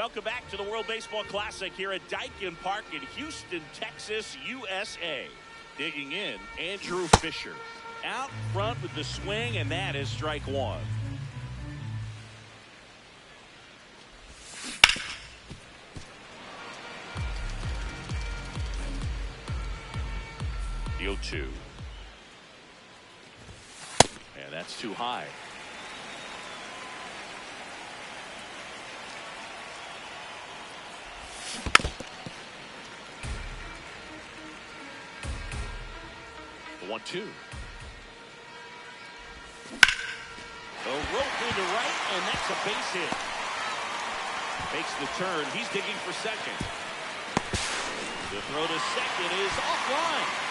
Welcome back to the World Baseball Classic here at Daikin Park in Houston, Texas, USA. Digging in, Andrew Fisher. Out front with the swing, and that is strike one. The 0-2. And that's too high. The 1-2. The rope into right, and that's a base hit. Makes the turn. He's digging for second. The throw to second is offline.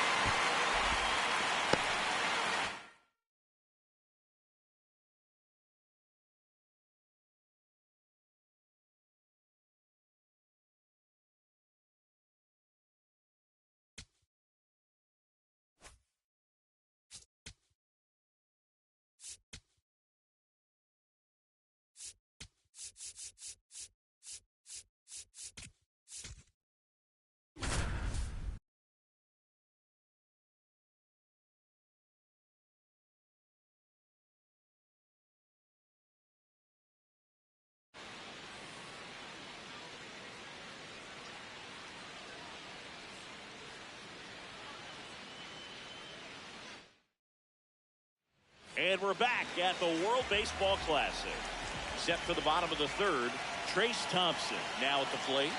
And we're back at the World Baseball Classic. Set for the bottom of the third, Trace Thompson now at the plate.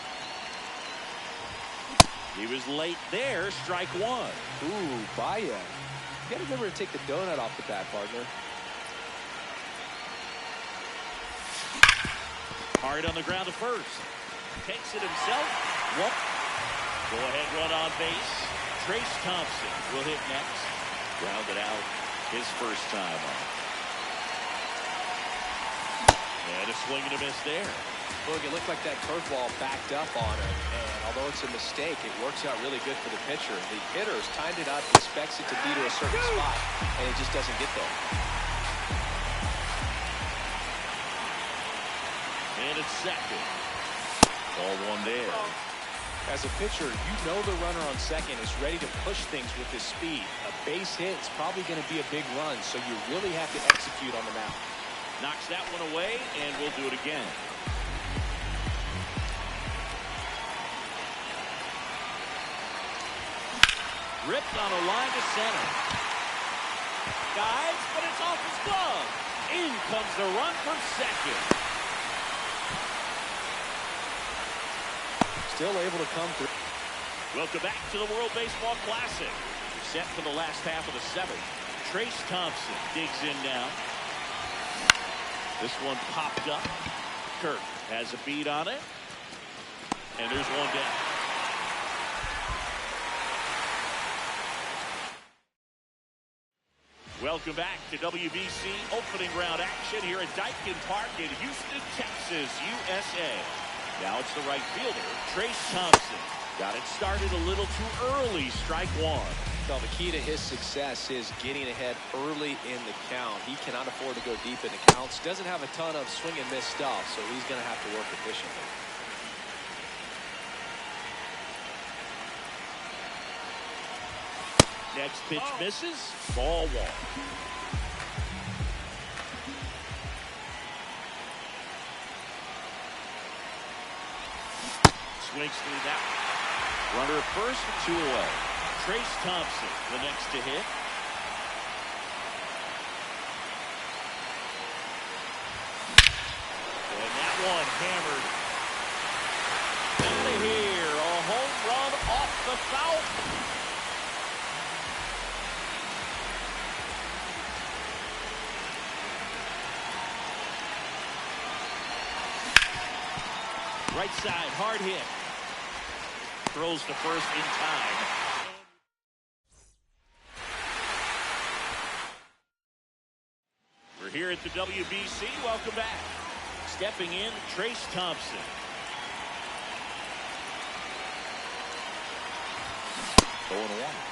He was late there, strike one. Ooh, Baya. You got to remember to take the donut off the bat, partner. Hard on the ground to first. Takes it himself. Whoop. Go ahead run on base. Trace Thompson will hit next. Grounded out his first time on. And a swing and a miss there. Look, it looked like that curveball backed up on him, and although it's a mistake, it works out really good for the pitcher. The hitter has timed it up, expects it to be to a certain spot, and it just doesn't get there. And it's second. Ball one there. As a pitcher, you know the runner on second is ready to push things with his speed. A base hit is probably going to be a big run, so you really have to execute on the mound. Knocks that one away, and we'll do it again. Ripped on a line to center. Guys, but it's off his glove. In comes the run from second. Still able to come through. Welcome back to the World Baseball Classic. Set for the last half of the seventh. Trace Thompson digs in now. This one popped up. Kirk has a beat on it. And there's one down. Welcome back to WBC opening round action here at Daikin Park in Houston, Texas, USA. Now it's the right fielder, Trace Thompson. Got it started a little too early, strike one. So the key to his success is getting ahead early in the count. He cannot afford to go deep in the counts. Doesn't have a ton of swing and miss stuff, so he's going to have to work efficiently. Next pitch misses, ball one. Swings through that. Runner at first, 2 away. Trace Thompson, the next to hit. And that one hammered. Out of here, a home run off the foul. Right side, hard hit. Throws to first in time. We're here at the WBC. Welcome back. Stepping in, Trace Thompson. 0-1.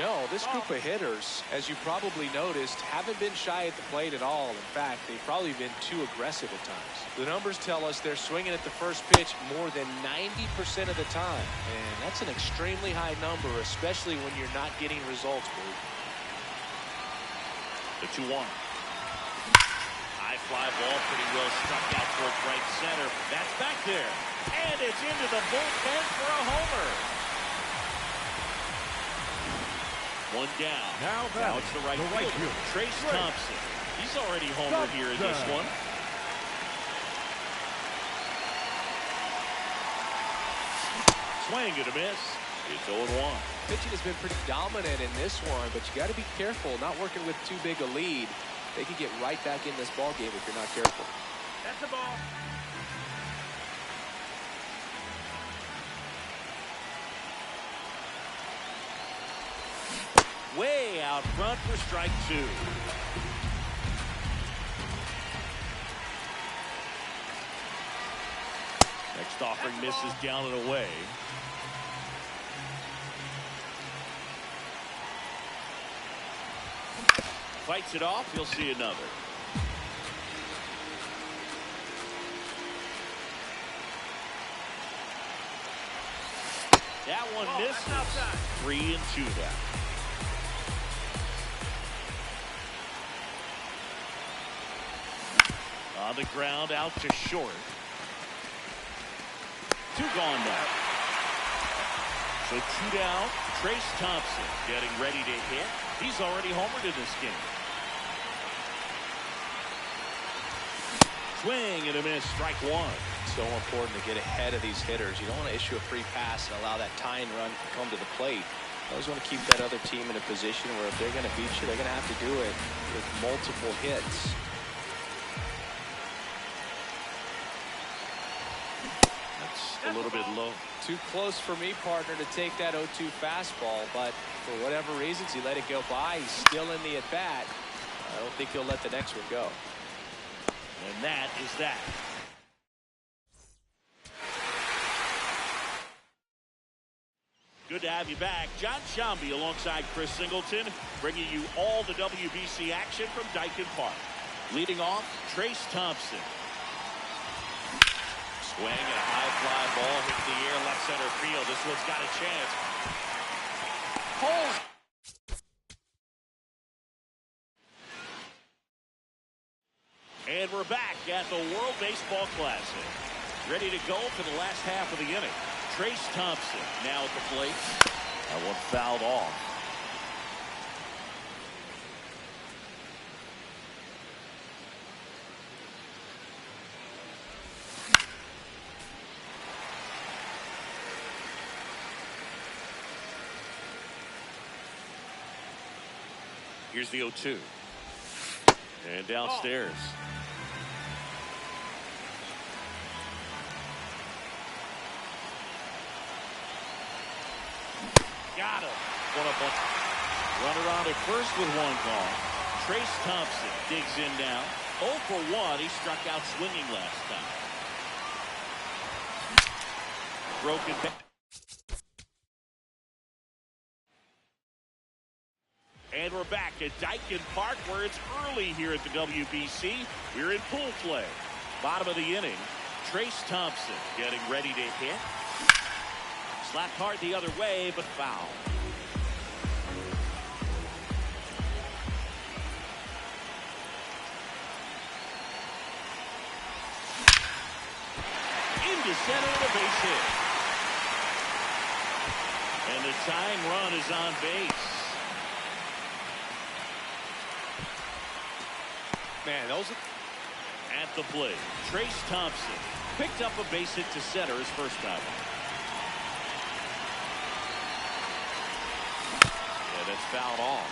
No, this group of hitters, as you probably noticed, haven't been shy at the plate at all. In fact, they've probably been too aggressive at times. The numbers tell us they're swinging at the first pitch more than 90% of the time. And that's an extremely high number, especially when you're not getting results, Boo. The 2-1. High fly ball, pretty well struck out towards right center. That's back there. And it's into the bullpen for a homer. One down. Now it's the right fielder, Trace Thompson. He's already homered here in this one. Swing and a miss. It's 0-1. Pitching has been pretty dominant in this one, but you got to be careful not working with too big a lead. They can get right back in this ball game if you're not careful. That's the ball. Way out front for strike 2. Next offering misses down and away. Fights it off. You'll see another. That one misses. 3-2 now. On the ground, out to short. 2 gone now. So 2 down. Trace Thompson getting ready to hit. He's already homered in this game. Swing and a miss. Strike 1. So important to get ahead of these hitters. You don't want to issue a free pass and allow that tying run to come to the plate. You always want to keep that other team in a position where if they're going to beat you, they're going to have to do it with multiple hits. A little bit low. Too close for me, partner, to take that 0-2 fastball, but for whatever reasons, he let it go by. He's still in the at-bat. I don't think he'll let the next one go. And that is that. Good to have you back. John Shambi alongside Chris Singleton, bringing you all the WBC action from Dyken Park. Leading off, Trace Thompson. Swing and a high fly ball hit the air left center field. This one's got a chance. Pulls. And we're back at the World Baseball Classic. Ready to go for the last half of the inning. Trace Thompson now at the plate. That one fouled off. Here's the 0-2. And downstairs. Got him. One up on. Runner on at first with 1 gone. Trace Thompson digs in now. 0 for 1. He struck out swinging last time. Broken back. And we're back at Dyken Park, where it's early here at the WBC. We're in pool play. Bottom of the inning. Trace Thompson getting ready to hit. Slapped hard the other way, but foul. Into center and a base hit. And the tying run is on base. Man, those are... At the plate, Trace Thompson picked up a base hit to center his first time. Yeah, that's fouled off.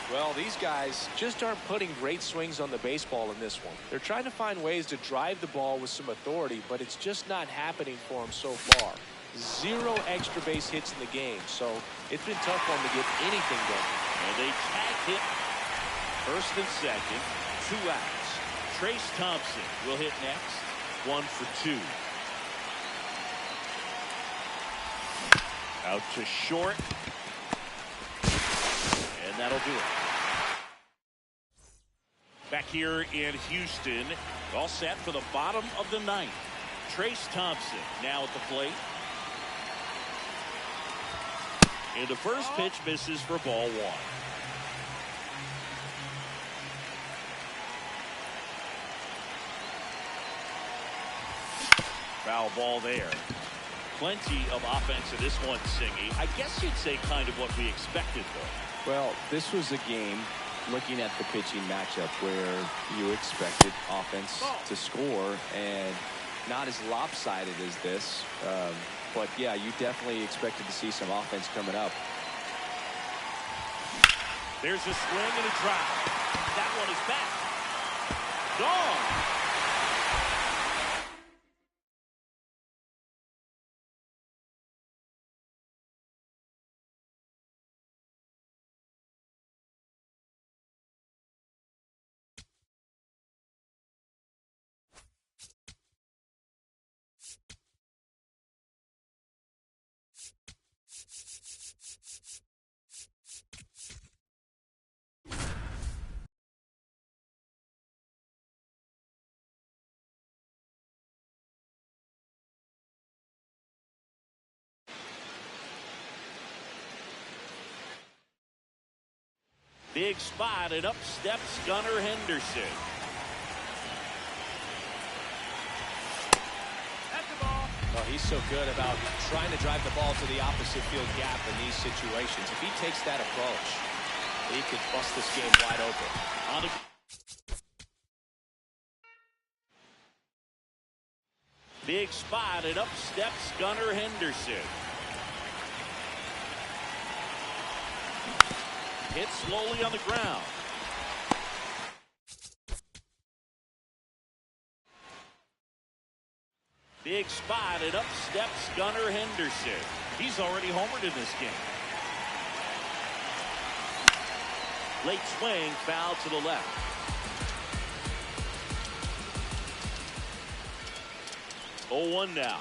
Well, these guys just aren't putting great swings on the baseball in this one. They're trying to find ways to drive the ball with some authority, but it's just not happening for them so far. 0 extra base hits in the game, so it's been tough for them to get anything done. And they tag hit first and second. 2 outs. Trace Thompson will hit next. 1 for 2. Out to short. that'll do it. Back here in Houston, all set for the bottom of the ninth. Trace Thompson now at the plate. And the first pitch misses for ball one. Foul ball there. Plenty of offense in this one, Singy. I guess you'd say kind of what we expected, though. Well, this was a game, looking at the pitching matchup, where you expected offense to score, and not as lopsided as this. But, yeah, you definitely expected to see some offense coming up. There's a swing and a drive. That one is back. Gone. Big spot, and up steps Gunnar Henderson. That's the ball. Well, he's so good about trying to drive the ball to the opposite field gap in these situations. If he takes that approach, he could bust this game wide open. Big spot, and up steps Gunnar Henderson. Hit slowly on the ground. Big spot, and up steps Gunnar Henderson. He's already homered in this game. Late swing, foul to the left. Oh, 1 now.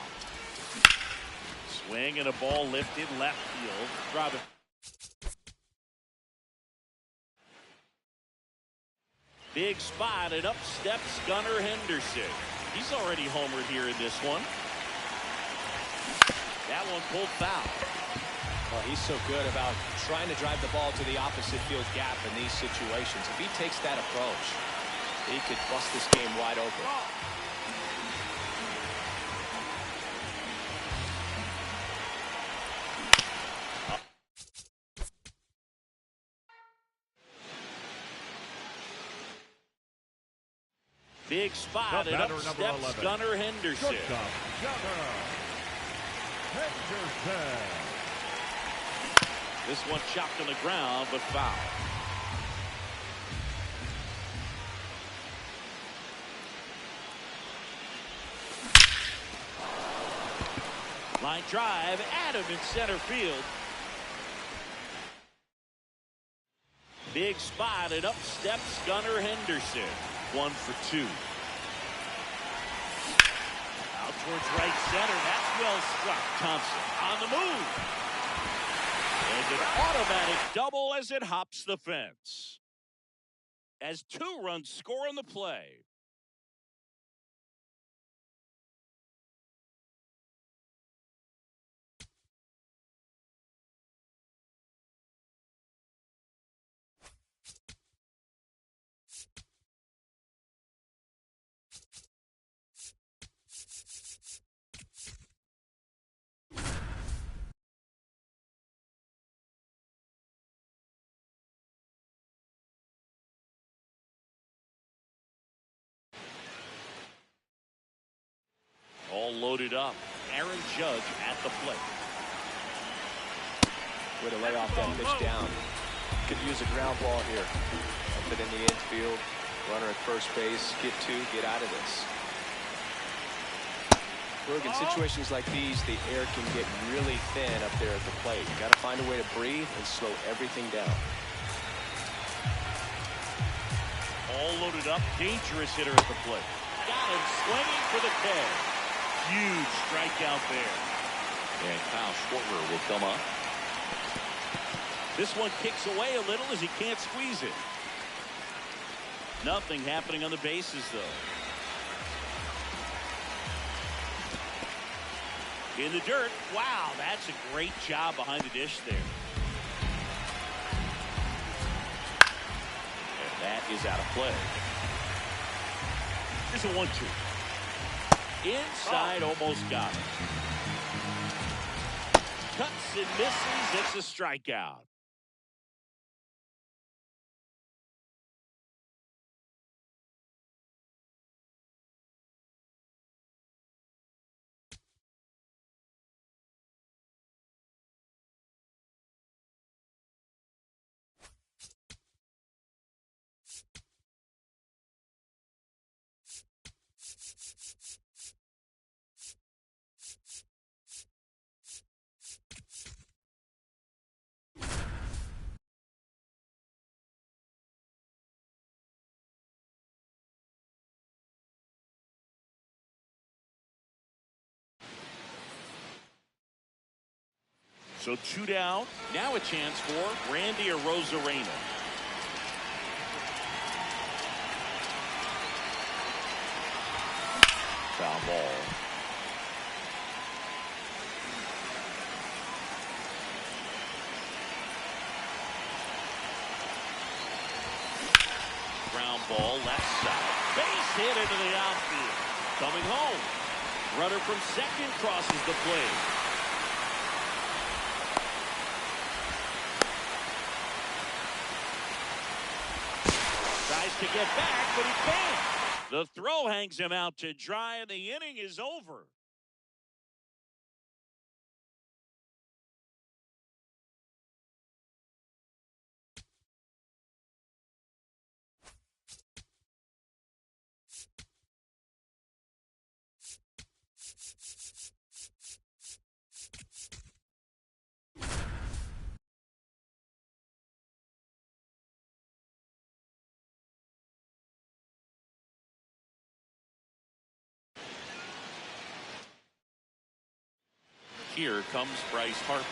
Swing and a ball lifted left field. Robin. Big spot, and up steps Gunnar Henderson. He's already homered here in this one. That one pulled foul. Well, he's so good about trying to drive the ball to the opposite field gap in these situations. If he takes that approach, he could bust this game wide open. Big spot, and up steps Gunnar Henderson. This one chopped on the ground, but foul. Line drive, Adam in center field. Big spot, and up steps Gunnar Henderson. 1 for 2. Out towards right center. That's well struck. Thompson on the move. And an automatic double as it hops the fence. As 2 runs score on the play. All loaded up. Aaron Judge at the plate. Way to lay off that pitch down. Could use a ground ball here. Up it in the infield. Runner at first base. Get 2. Get out of this. Look, in situations like these, the air can get really thin up there at the plate. You got to find a way to breathe and slow everything down. All loaded up. Dangerous hitter at the plate. Got him swinging for the K. Huge strikeout there. And Kyle Schwarber will come up. This one kicks away a little as he can't squeeze it. Nothing happening on the bases, though. In the dirt. Wow, that's a great job behind the dish there. And that is out of play. Here's a 1-2. Inside, almost got it. Cuts and misses. It's a strikeout. So 2 down. Now a chance for Randy Arozarena. Foul ball. Ground ball left side. Base hit into the outfield. Coming home. Runner from second crosses the plate. Tries to get back, but he can't. The throw hangs him out to dry, and the inning is over. Here comes Bryce Harper.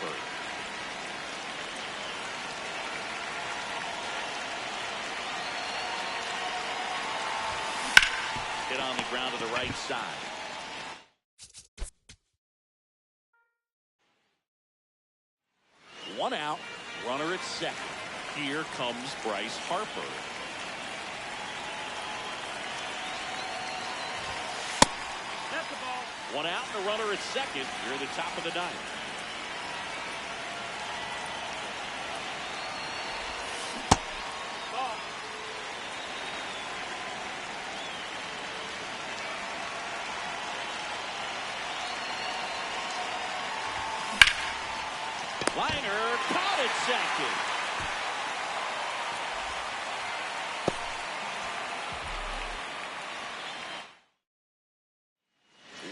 Hit on the ground to the right side. One out, runner at second. Here comes Bryce Harper. That's the ball. One out and a runner at second. Here at the top of the ninth. Ball. Liner caught at second.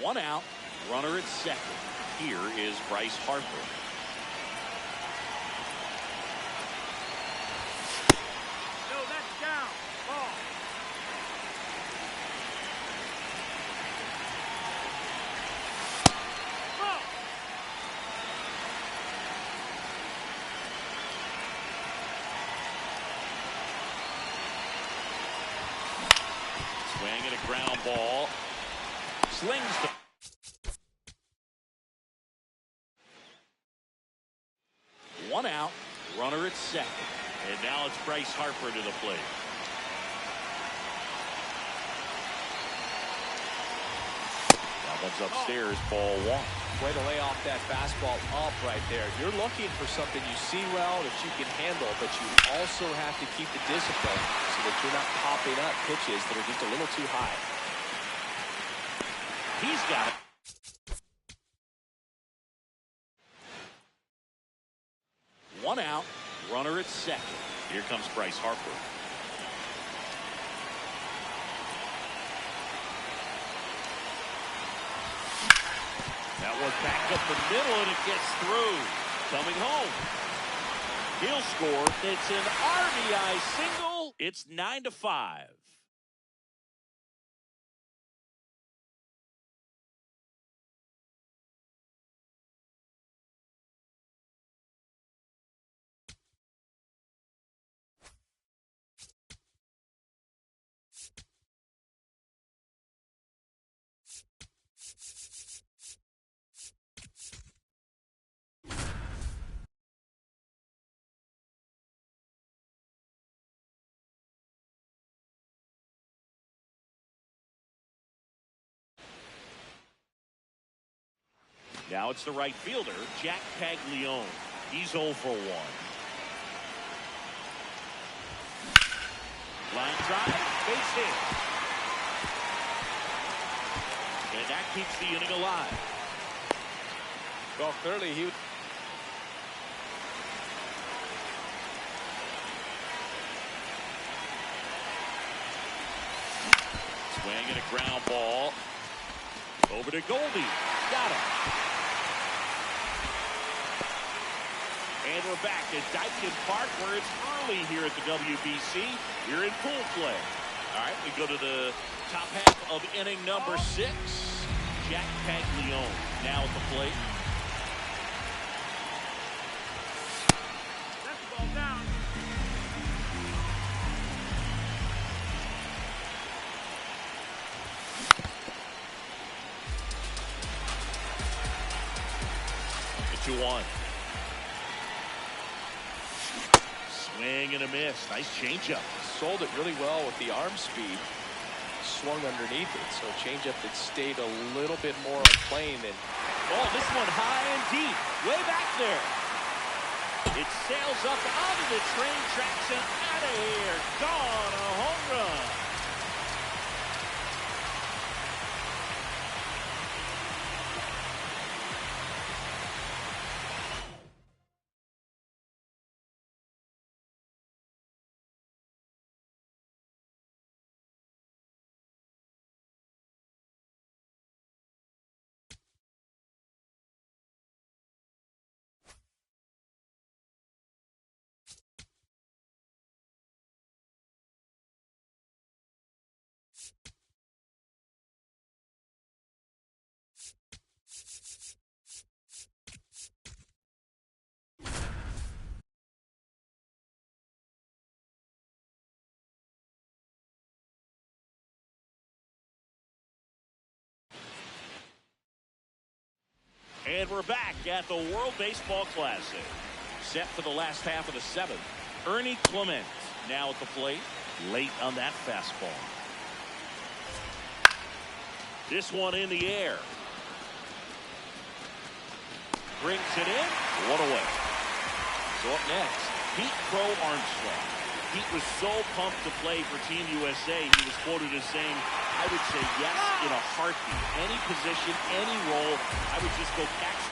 One out, runner at second. Here is Bryce Harper. No, that's down. Ball. Ball. Swing and a ground ball. Slings the one out, runner at second. And now it's Bryce Harper to the plate. Now that's upstairs, ball one. Way to lay off that fastball up right there. You're looking for something you see well that you can handle, but you also have to keep the discipline so that you're not popping up pitches that are just a little too high. He's got it. One out, runner at second. Here comes Bryce Harper. That one back up the middle, and it gets through. Coming home. He'll score. It's an RBI single. It's 9-5. Now it's the right fielder, Jack Paglione. He's 0 for 1. Line drive, base hit. And that keeps the inning alive. Well, clearly he... Swing and a ground ball. Over to Goldie. Got him. And we're back at Daikin Park, where it's early here at the WBC. We're in pool play. All right, we go to the top half of inning number 6. Jack Paglione now at the plate. That's the ball down. The 2-1. Swing and a miss. Nice changeup. Sold it really well with the arm speed. Swung underneath it, so changeup that stayed a little bit more on plane than... Oh, this one high and deep. Way back there. It sails up onto the train tracks and out of here. Gone. A home run. And we're back at the World Baseball Classic. Set for the last half of the 7th. Ernie Clement now at the plate. Late on that fastball. This one in the air. Brings it in. One away. So up next, Pete Crow Armstrong. Pete was so pumped to play for Team USA, he was quoted as saying, I would say yes in a heartbeat. Any position, any role, I would just go catch.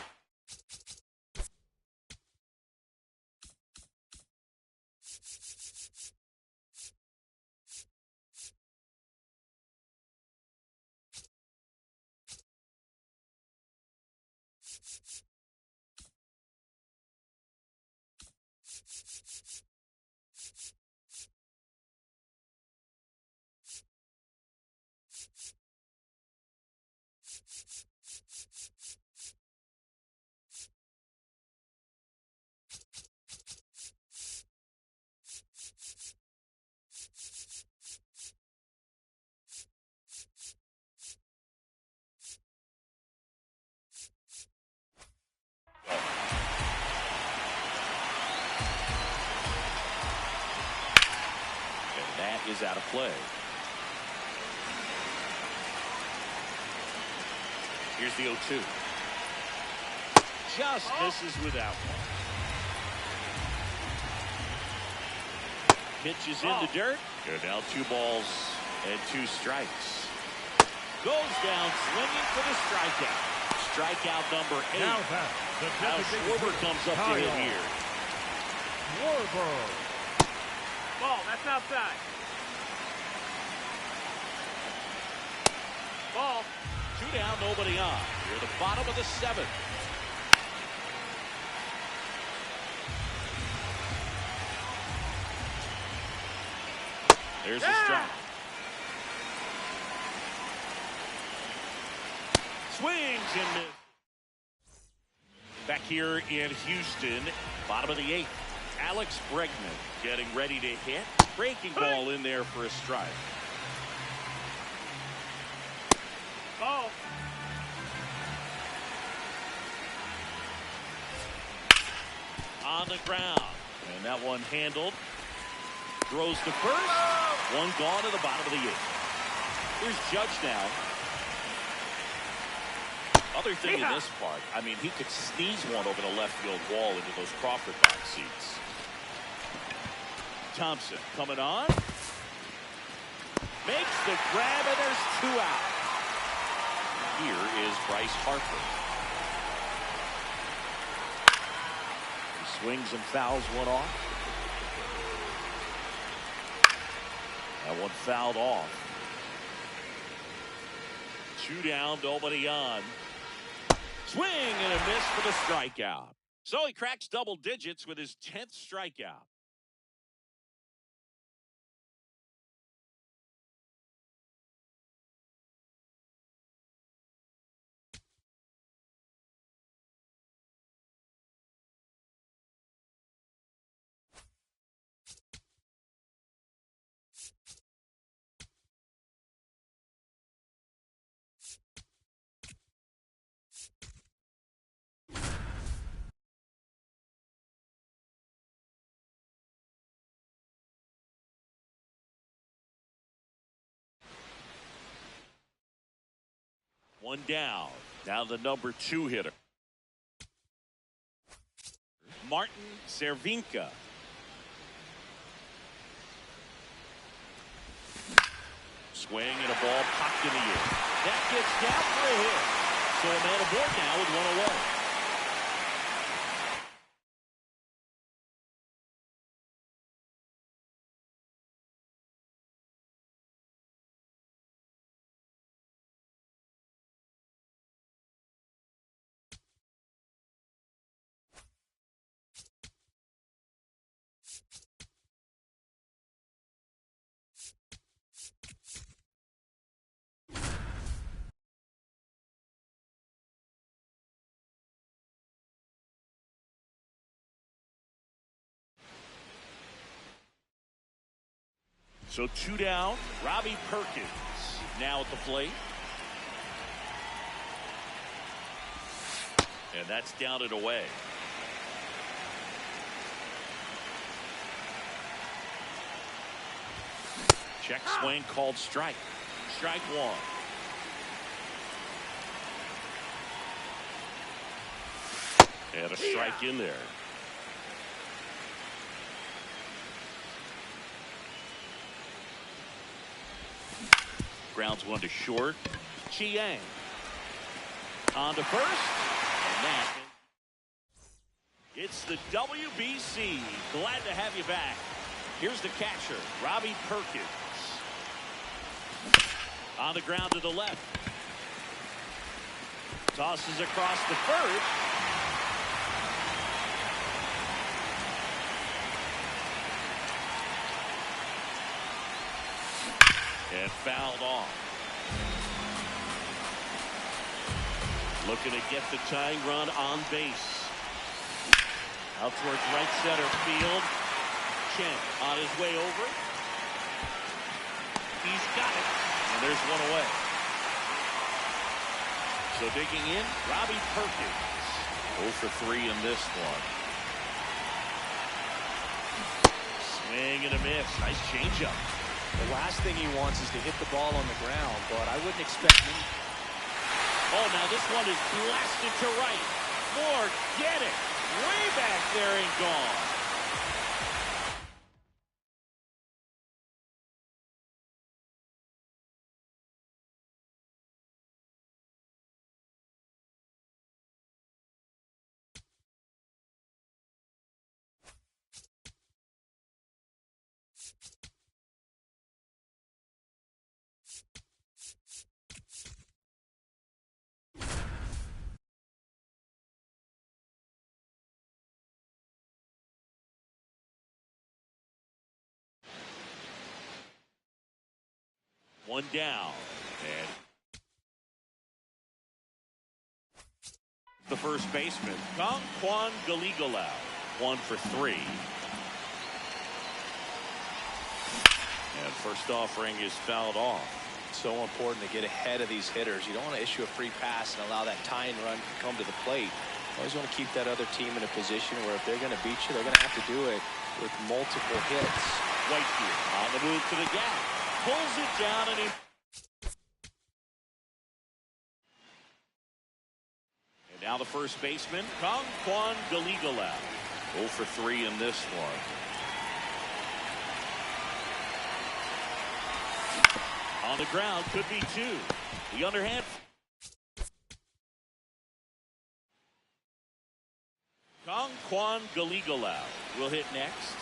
Is out of play. Here's the 0-2. Just misses with that one. Pitch is in the dirt. Go down 2 balls and 2 strikes. Goes down swinging for the strikeout. Strikeout number 8. Now Schwarber comes up to hit here. Schwarber. Ball, that's outside. Ball. 2 down, nobody on. Here at the bottom of the 7th. There's the strike. Swings and misses. Back here in Houston, bottom of the 8th. Alex Bregman getting ready to hit. Breaking ball in there for a strike. Ball. On the ground. And that one handled. Throws to first. One gone to the bottom of the 8th. Here's Judge now. Other thing in this part, I mean, he could sneeze one over the left field wall into those Crawford box seats. Thompson coming on. Makes the grab, and there's 2 out. Here is Bryce Harper. He swings and fouls one off. That one fouled off. 2 down, nobody on. Swing and a miss for the strikeout. So he cracks double digits with his 10th strikeout. One down. Now the number 2 hitter. Martin Cervinka. Swing and a ball popped in the air. That gets down for a hit. So a man aboard now with 1 away. So 2 down. Robbie Perkins now at the plate. And that's down and away. Check swing called strike. Strike 1. And a strike in there. Grounds one to short. Chiang on to first, and that it's the WBC. Glad to have you back. Here's the catcher, Robbie Perkins, on the ground to the left. Tosses across the first. And fouled off. Looking to get the tying run on base. Out towards right center field. Chen on his way over. He's got it. And there's 1 away. So digging in, Robbie Perkins. 0 for 3 in this one. Swing and a miss. Nice changeup. The last thing he wants is to hit the ball on the ground, but I wouldn't expect him. Oh, now this one is blasted to right. Forget it. Way back there and gone. One down. And the first baseman, Quan Galigolau, 1 for 3. And first offering is fouled off. So important to get ahead of these hitters. You don't want to issue a free pass and allow that tying run to come to the plate. You always want to keep that other team in a position where if they're going to beat you, they're going to have to do it with multiple hits. Whitefield on the move to the gap. Pulls it down and he Now the first baseman, Kong Galigala. 0 for 3 in this one. On the ground, could be 2. The underhand. Kong Galigala will hit next.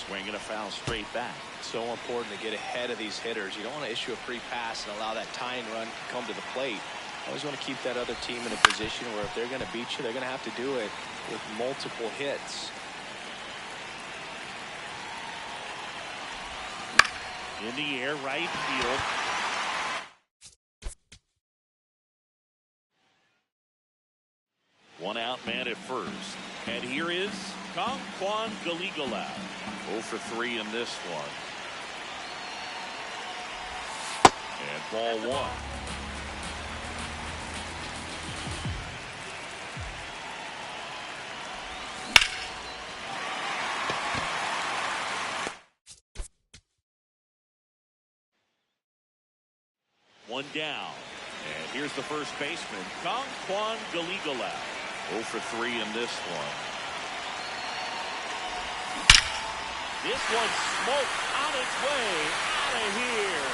Swing and a foul straight back. So important to get ahead of these hitters. You don't want to issue a free pass and allow that tying run to come to the plate. You always want to keep that other team in a position where if they're going to beat you, they're going to have to do it with multiple hits. In the air, right field. One out, man at first. And here is Kong Galigala. 0 for 3 in this one. And ball 1. One down. And here's the first baseman, Kong Galigala. 0 for 3 in this one. This one smoked on its way out of here.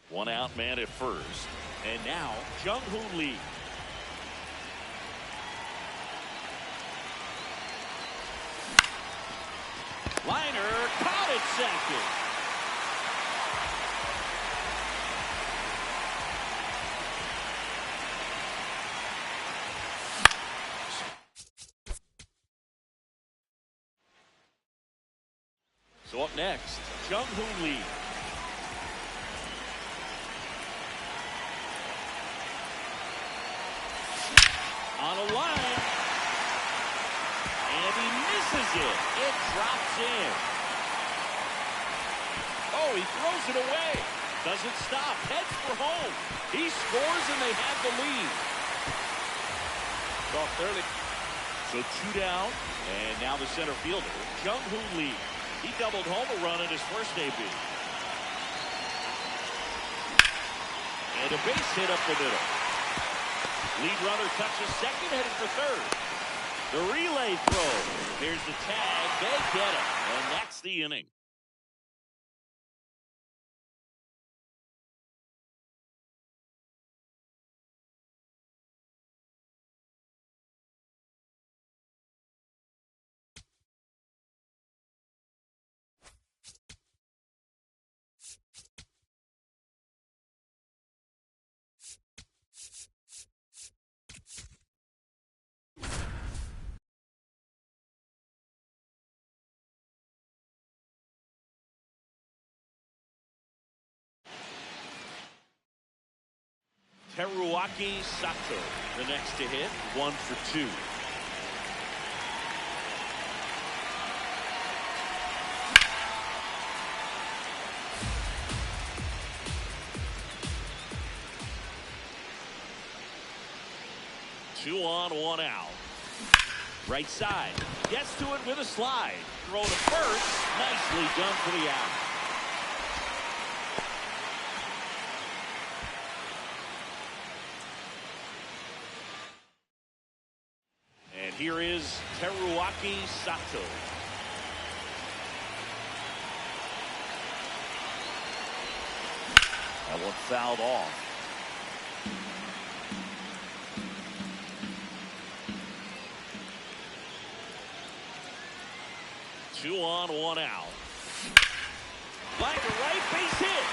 One out, man at first. And now, Jung-Hoo Lee. Liner caught at second. So up next, Jung-Hoo Lee. On a line. And he misses it. It drops in. Oh, he throws it away. Doesn't stop. Heads for home. He scores and they have the lead. Off early. So 2 down. And now the center fielder, Jung-Hoo Lee. He doubled home a run in his first debut. And a base hit up the middle. Lead runner touches second, headed for third. The relay throw. Here's the tag. They get it. And that's the inning. Teruaki Sato, the next to hit, 1 for 2. Two on, 1 out. Right side, gets to it with a slide. Throw to first, nicely done for the out. Here is Teruaki Sato. That one fouled off. Two on, 1 out. Line to right, base hit.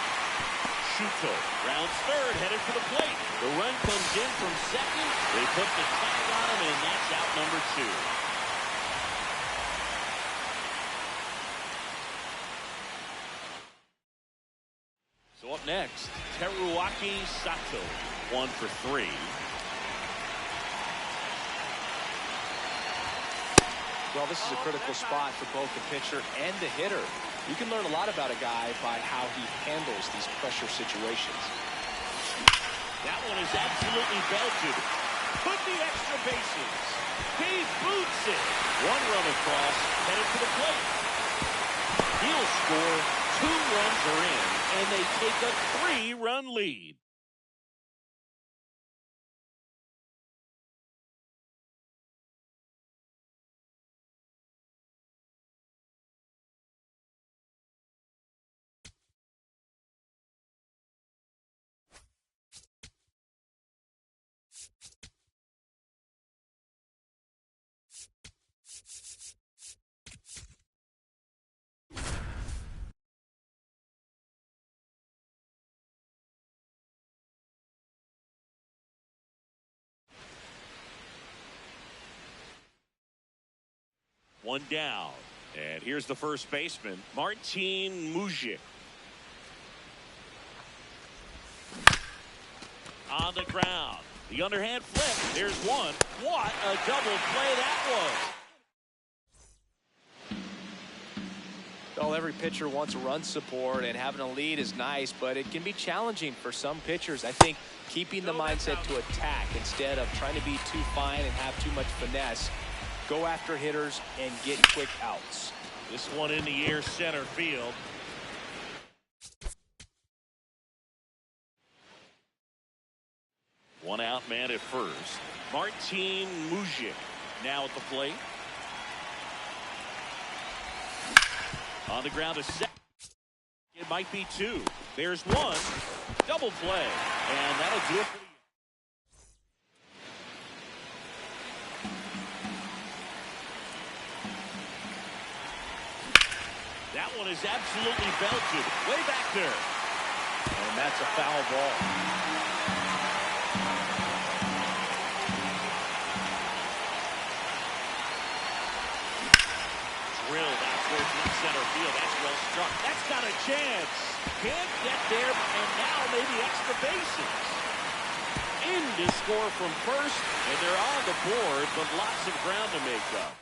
Shuto rounds third, headed for the plate. The run comes in from second. They put the tag on him, and that's out number 2. So up next, Teruaki Sato, 1 for 3. Well, this is a critical spot for both the pitcher and the hitter. You can learn a lot about a guy by how he handles these pressure situations. That one is absolutely belted. Put the extra bases. He boots it. 1 run across, headed to the plate. He'll score. 2 runs are in, and they take a 3-run lead. One down. And here's the first baseman, Martin Mujic. On the ground. The underhand flip. There's one. What a double play that was. Well, every pitcher wants run support, and having a lead is nice, but it can be challenging for some pitchers. I think keeping the mindset to attack instead of trying to be too fine and have too much finesse. Go after hitters and get quick outs. This one in the air, center field. One out man at first. Martin Mujic now at the plate. On the ground to second. It might be 2. There's 1. Double play. And that'll do it for the That one is absolutely belted. Way back there. And that's a foul ball. Drilled out towards left center field. That's well struck. That's got a chance. Can't get there, and now maybe extra bases. In to score from first, and they're on the board, but lots of ground to make up.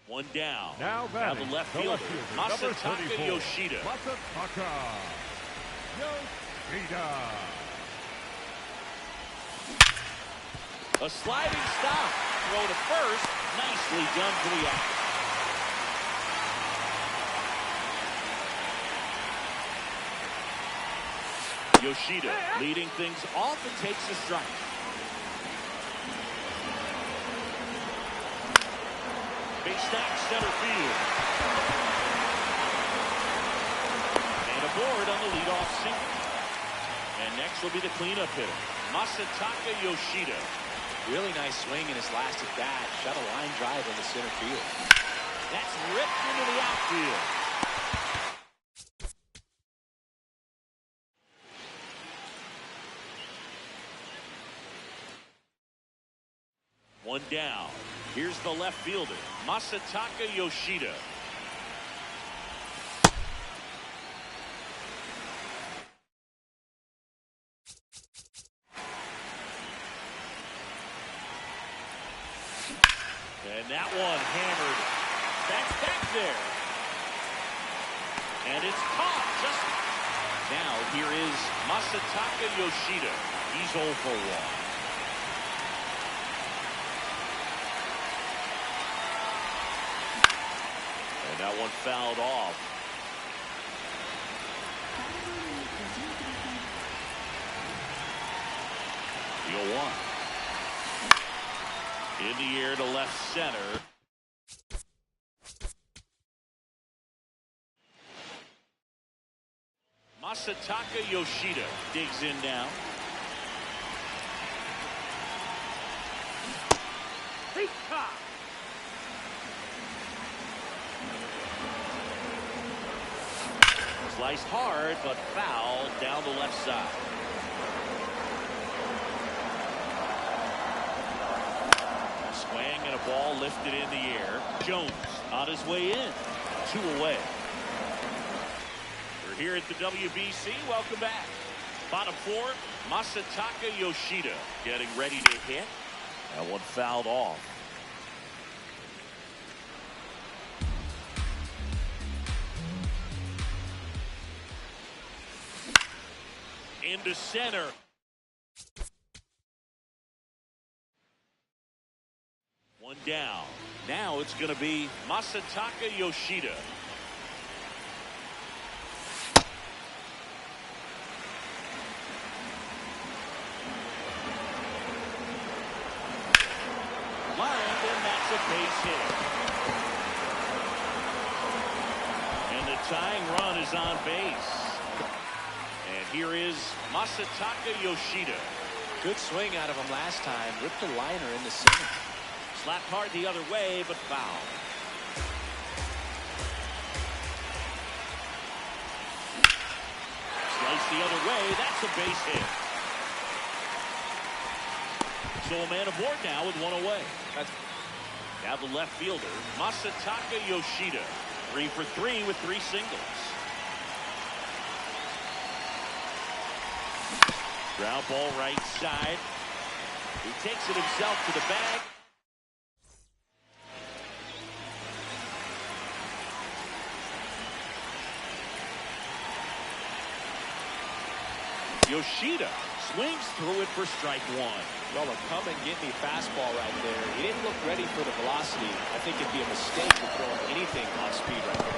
One down. Now the left fielder, Masataka Yoshida. Masataka Yoshida. A sliding stop. Throw to first. Nicely done for the out. Yoshida leading things off and takes a strike. Big stack center field. And aboard on the leadoff single. And next will be the cleanup hitter, Masataka Yoshida. Really nice swing in his last at bat. Shot a line drive in the center field. That's ripped into the outfield. One down. Here's the left fielder, Masataka Yoshida. And that one hammered. That's back there. And it's caught. Now here is Masataka Yoshida. He's 0 for 1. That one fouled off. The 0-1. In the air to left center. Masataka Yoshida digs in now. Sliced hard, but foul down the left side. Swing and a ball lifted in the air. Jones on his way in. 2 away. We're here at the WBC. Welcome back. Bottom 4, Masataka Yoshida getting ready to hit. That one fouled off. Into center. One down. Now it's going to be Masataka Yoshida. Lined, and that's a base hit. And the tying run is on base. And here is Masataka Yoshida. Good swing out of him last time. Ripped the liner in the center. Slapped hard the other way, but foul. Slice the other way. That's a base hit. So a man aboard now with 1 away. Now the left fielder, Masataka Yoshida. 3 for 3 with 3 singles. Ground ball right side. He takes it himself to the bag. Yoshida swings through it for strike 1. Well, a come and get me fastball right there. He didn't look ready for the velocity. I think it'd be a mistake to throw anything on speed right there.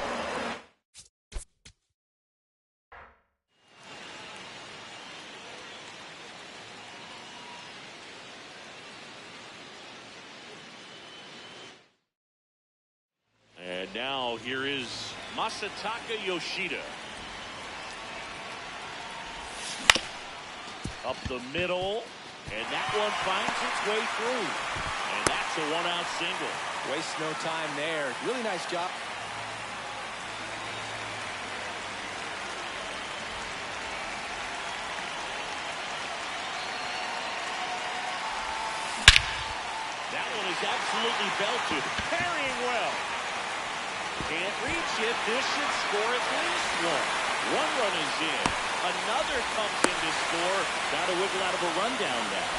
And now here is Masataka Yoshida. Up the middle, and that one finds its way through. And that's a 1-out single. Waste no time there. Really nice job. That one is absolutely belted. Parrying well. Can't reach it. This should score at least 1. 1 run is in. Another comes in to score. Got to wiggle out of a rundown now.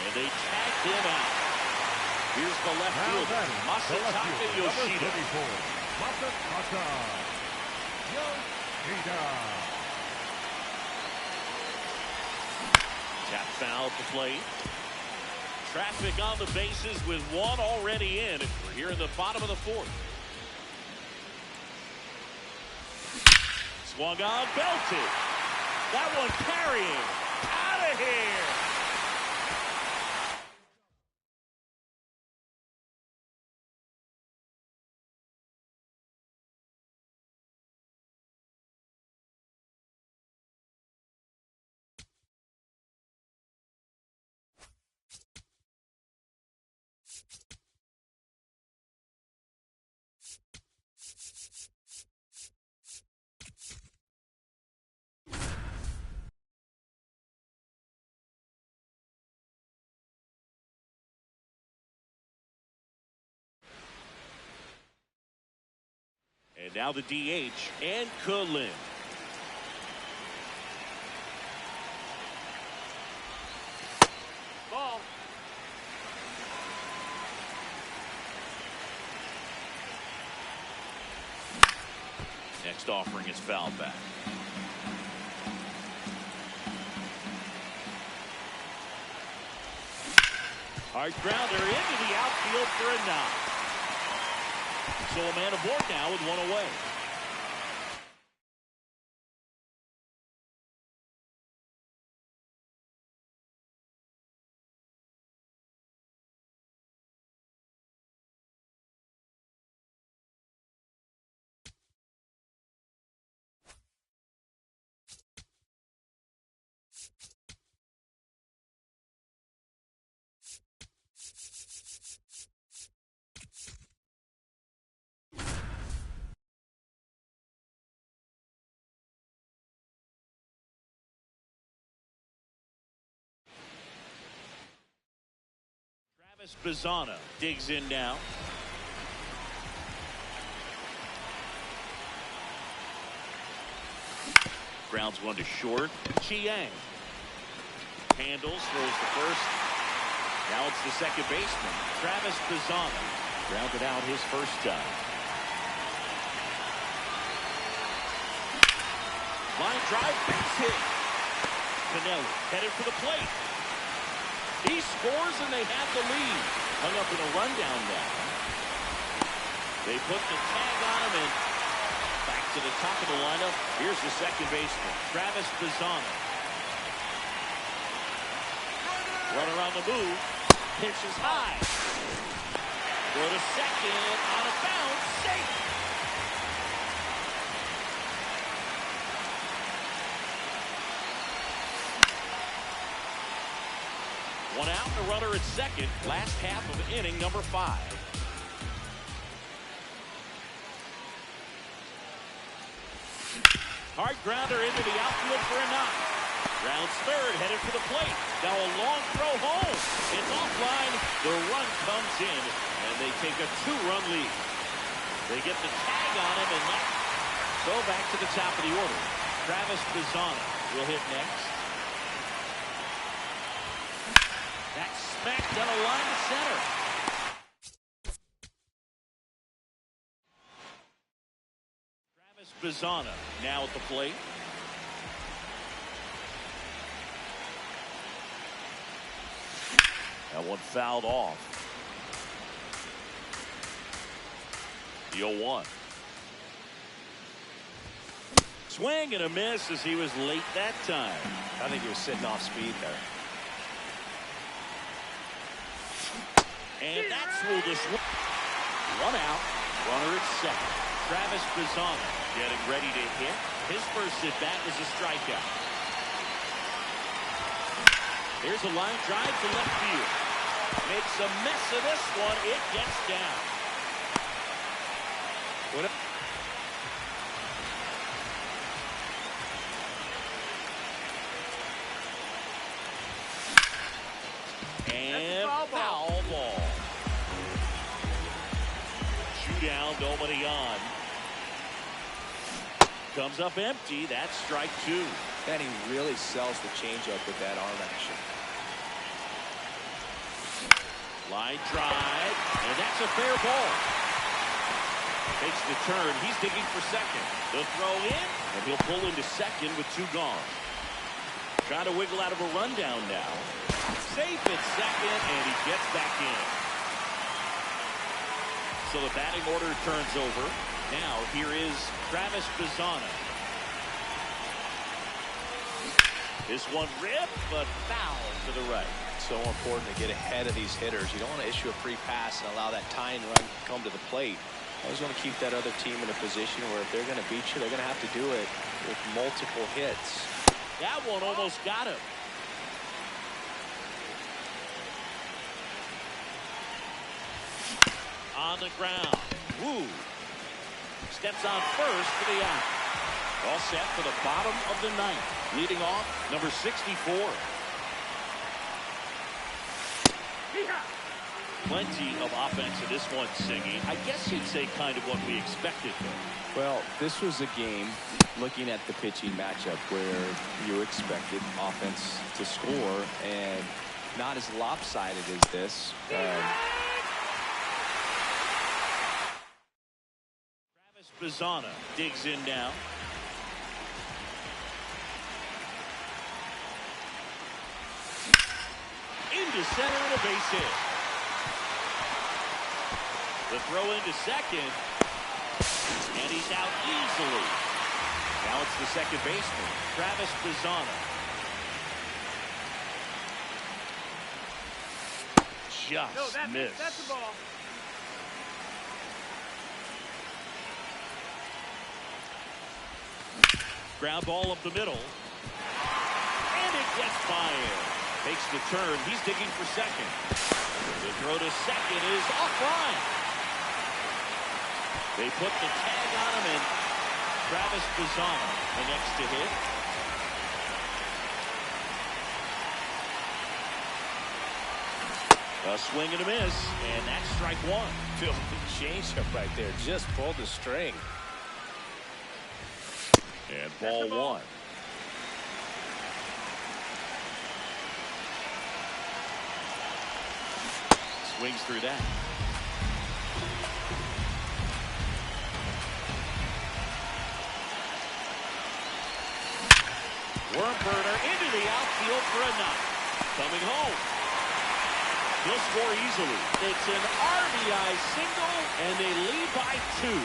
And they tagged him out. Here's the left fielder, Masataka Yoshida. Masataka Yoshida. Tap foul at the plate. Traffic on the bases with 1 already in. We're here in the bottom of the 4th. Swung on, belted. That one carrying. Out of here. And now the DH, and Cullen. Ball. Next offering is fouled back. Hard grounder into the outfield for a knock. So a man aboard now with one away. Bazzana digs in now. Grounds one to short. Chiang handles, throws the first. Now it's the second baseman, Travis Bazzana. Grounded out his first time. Line drive, base hit. Pinelli headed for the plate. He scores and they have the lead. Hung up in a rundown now. They put the tag on him and back to the top of the lineup. Here's the second baseman, Travis Bazzana. Runner on the move. Pitches high. Go to second on a bounce. Safe. One out and a runner at second. Last half of inning number 5. Hard grounder into the outfield for a knock. Rounds third, headed for the plate. Now a long throw home. It's offline. The run comes in, and they take a 2-run lead. They get the tag on him, and that. So back to the top of the order. Travis Bazzana will hit next. That's smacked down a line to center. Travis Bazzana now at the plate. That one fouled off. The 0-1. Swing and a miss as he was late that time. I think he was sitting off speed there. And that's ruled us. One out. Runner at second. Travis Bazzana getting ready to hit. His first at bat was a strikeout. Here's a line drive to left field. Makes a mess of this one. It gets down. And foul ball. Shootout, nobody on. Comes up empty. That's strike 2. And he really sells the changeup with that arm action. Line drive, and that's a fair ball. Takes the turn. He's digging for second. The throw in, and he'll pull into second with 2 gone. Trying to wiggle out of a rundown now. Safe at second, and he gets back in. So the batting order turns over. Now here is Travis Bazzana. This one ripped, but foul to the right. So important to get ahead of these hitters. You don't want to issue a free pass and allow that tying run to come to the plate. You always want to keep that other team in a position where if they're going to beat you, they're going to have to do it with multiple hits. That one almost got him. On the ground. Woo. Steps on first for the out. All set for the bottom of the 9th. Leading off, number 64. Plenty of offense in this one, Singy. I guess you'd say kind of what we expected, though. Well, this was a game, looking at the pitching matchup, where you expected offense to score, and not as lopsided as this. Travis Bazzana digs in now. to center and a base hit. The throw into second. And he's out easily. Now it's the second baseman, Travis Pisano. Just missed. That's the ball. Ground ball up the middle. And it gets by him. Makes the turn. He's digging for second. The throw to second is offline. They put the tag on him, and Travis Pisano the next to hit. A swing and a miss, and that's strike one. Filthy changeup right there. Just pulled the string. And ball one. Swings through that. Worm burner into the outfield for a knock. Coming home. He'll score easily. It's an RBI single, and they lead by 2.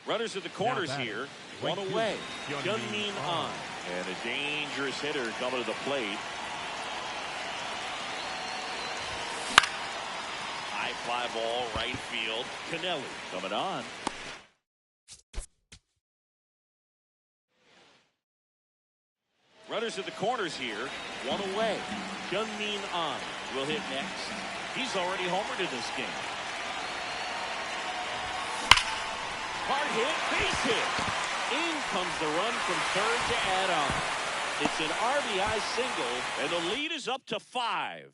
Runners at the corners here. One away. Hyun-Min Ahn. And a dangerous hitter coming to the plate. High fly ball, right field. Cannelli coming on. Runners at the corners here. One away. Hyun-Min Ahn will hit next. He's already homered in this game. Hard hit, base hit. In comes the run from third to add on. It's an RBI single, and the lead is up to 5.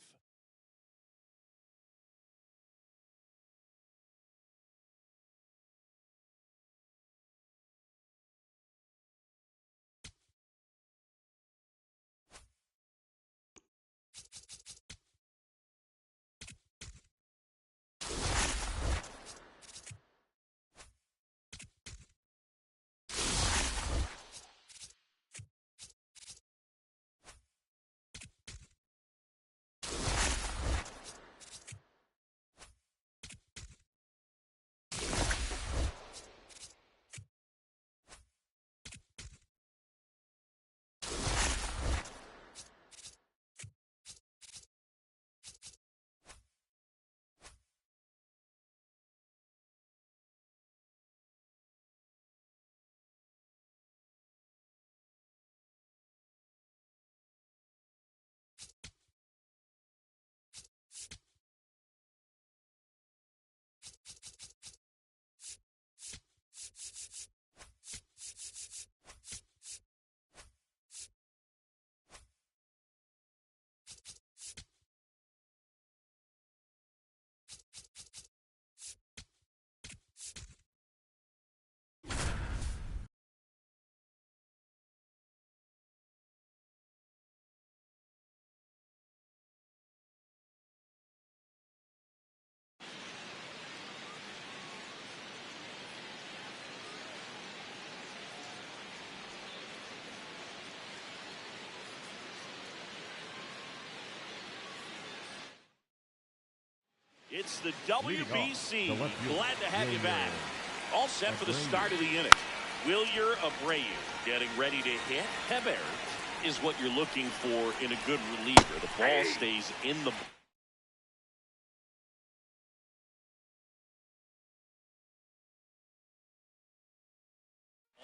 It's the WBC. Glad to have you back. All set for the start of the inning. Wilyer Abreu getting ready to hit. Hebert is what you're looking for in a good reliever. The ball stays in the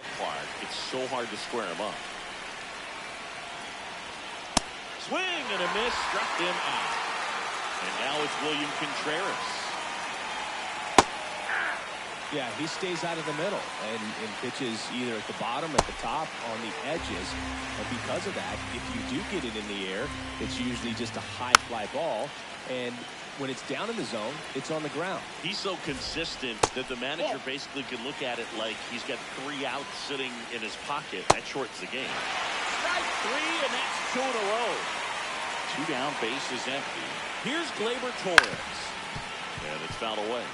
ballpark. It's so hard to square him up. Swing and a miss, struck him out. And now it's William Contreras. Yeah, he stays out of the middle and pitches either at the bottom, at the top, on the edges. And because of that, if you do get it in the air, it's usually just a high fly ball. And when it's down in the zone, it's on the ground. He's so consistent that the manager basically can look at it like he's got 3 outs sitting in his pocket. That shortens the game. Strike 3, and that's 2 in a row. 2 down, base is empty. Here's Gleyber Torres. And it's fouled away.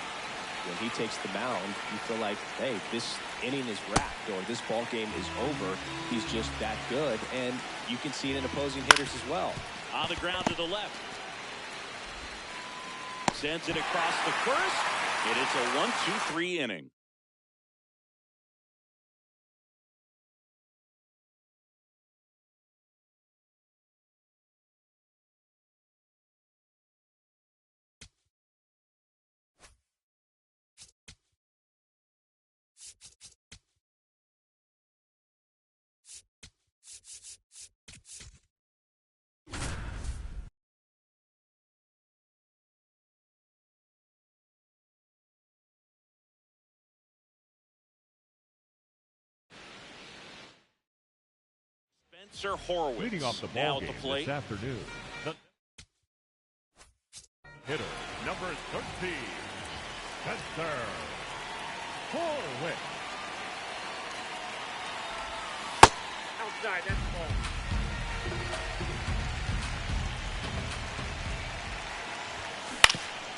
When he takes the mound, you feel like, hey, this inning is wrapped or this ball game is over. He's just that good, and you can see it in opposing hitters as well. On the ground to the left. Sends it across the first, and it's a 1-2-3 inning. Spencer Horwitz Leading off the now ball at the game plate. this afternoon, the hitter, number 13, Spencer Horwitz. Outside, that's ball.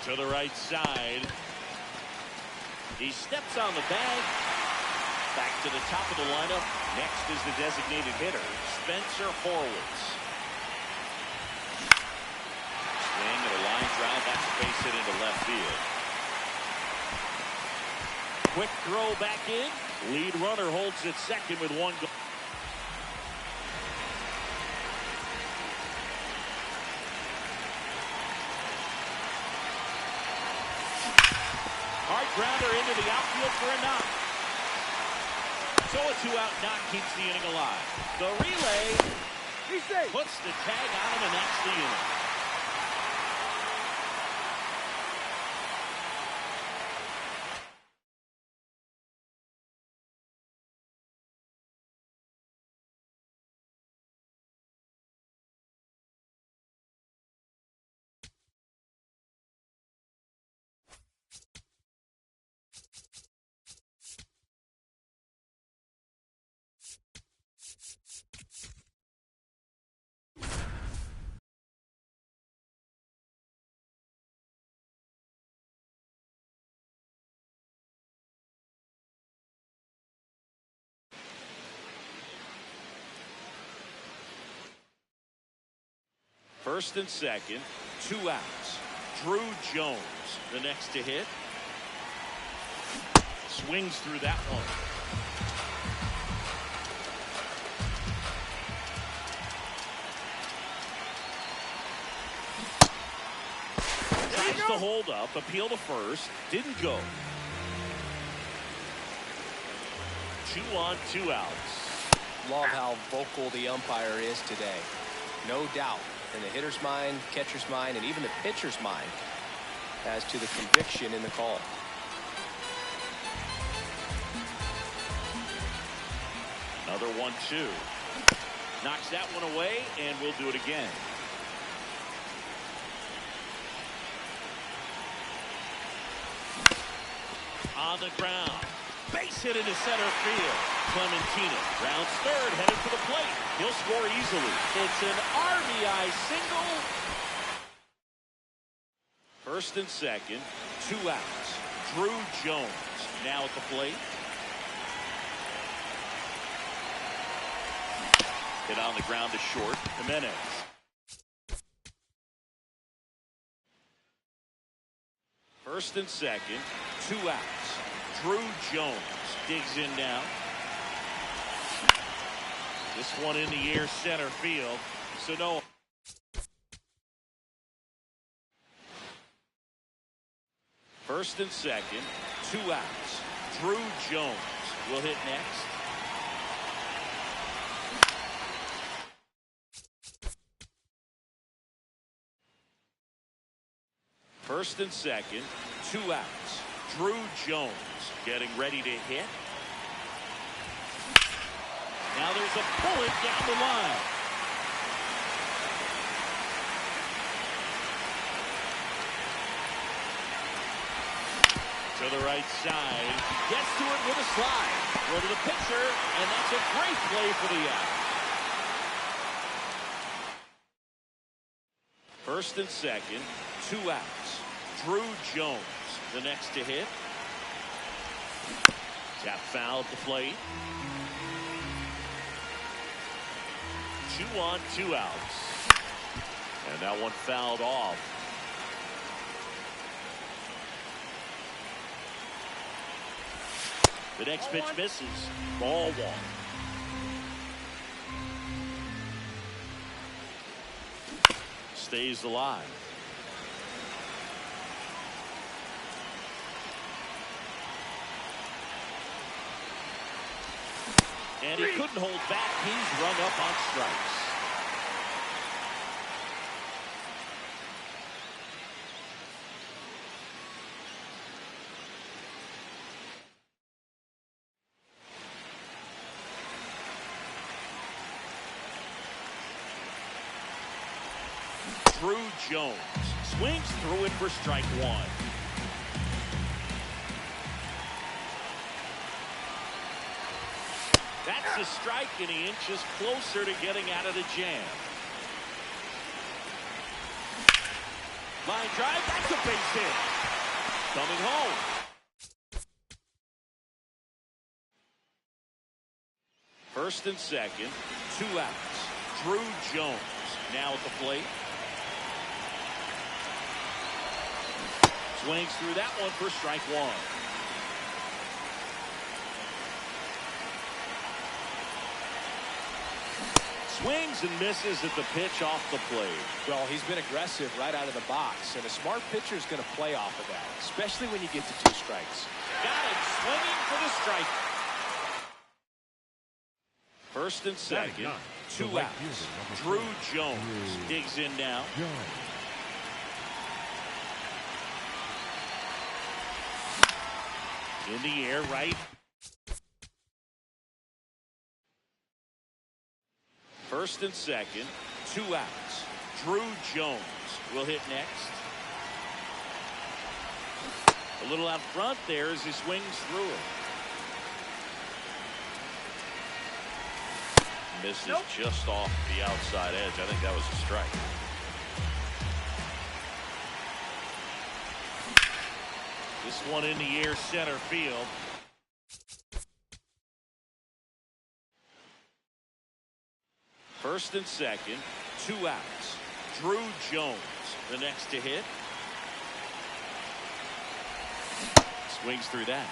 To the right side. He steps on the bag. Back to the top of the lineup. Next is the designated hitter, Spencer Horwitz. Swing and a line drive. That's a base hit into left field. Quick throw back in. Lead runner holds at second with 1 goal. Hard grounder into the outfield for a knock. So a 2-out knock keeps the inning alive. The relay puts the tag on him, and that's the inning. First and second, 2 outs. Drew Jones, the next to hit. Swings through that one. Tries to hold up, appeal to first, didn't go. 2 on, 2 outs. Love how vocal the umpire is today. No doubt in the hitter's mind, catcher's mind, and even the pitcher's mind as to the conviction in the call. Another 1-2. Knocks that one away, and we'll do it again. On the ground. Base hit into center field. Clementina rounds third, headed for the plate. He'll score easily. It's an RBI single. First and second, 2 outs. Drew Jones now at the plate. Hit on the ground to short. Jimenez. First and second, 2 outs. Drew Jones digs in now. This one in the air, center field. Sano. First and second, 2 outs. Drew Jones will hit next. First and second, 2 outs. Drew Jones getting ready to hit. Now there's a bullet down the line. To the right side. Gets to it with a slide. Throw to the pitcher, and that's a great play for the out. First and second, 2 outs. Drew Jones, the next to hit. Tap foul at the plate. 2 on, 2 outs. And that one fouled off. The next pitch misses. Ball 1. Stays alive. And he couldn't hold back. He's rung up on strikes. Drew Jones swings through it for strike 1. That's a strike, and he inches closer to getting out of the jam. Line drive, that's a base hit. Coming home. First and second, 2 outs. Drew Jones now at the plate. Swings through that one for strike 1. Swings and misses at the pitch off the plate. Well, he's been aggressive right out of the box, and a smart pitcher is going to play off of that, especially when you get to 2 strikes. Got it, swinging for the strike. First and second, 2 outs. Drew Jones digs in now. In the air, right. First and second, 2 outs. Drew Jones will hit next. A little out front there as he swings through it. Misses just off the outside edge. I think that was a strike. This one in the air, center field. First and second, 2 outs. Drew Jones, the next to hit. Swings through that.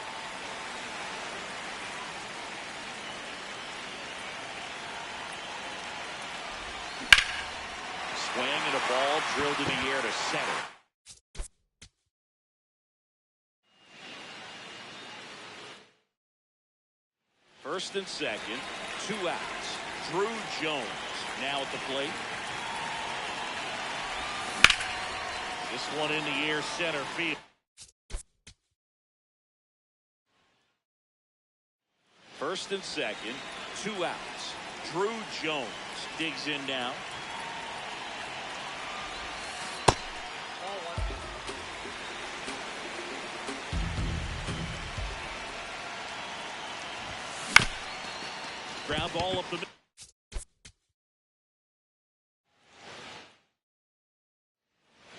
Swing and a ball drilled in the air to center. First and second, 2 outs. Drew Jones now at the plate. This one in the air, center field. First and second, 2 outs. Drew Jones digs in now. Ground ball up the middle.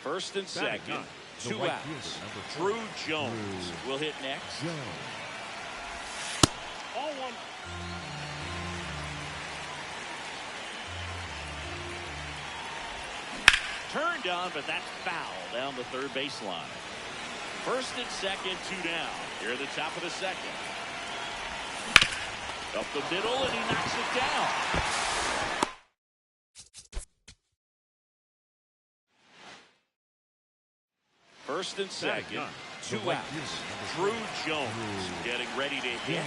First and second, 2 outs. Drew Jones will hit next. All 1. Turned on, but that's foul down the third baseline. First and second, 2 down. Here at the top of the second. Up the middle, and he knocks it down. First and second, 2 outs. Drew Jones getting ready to hit.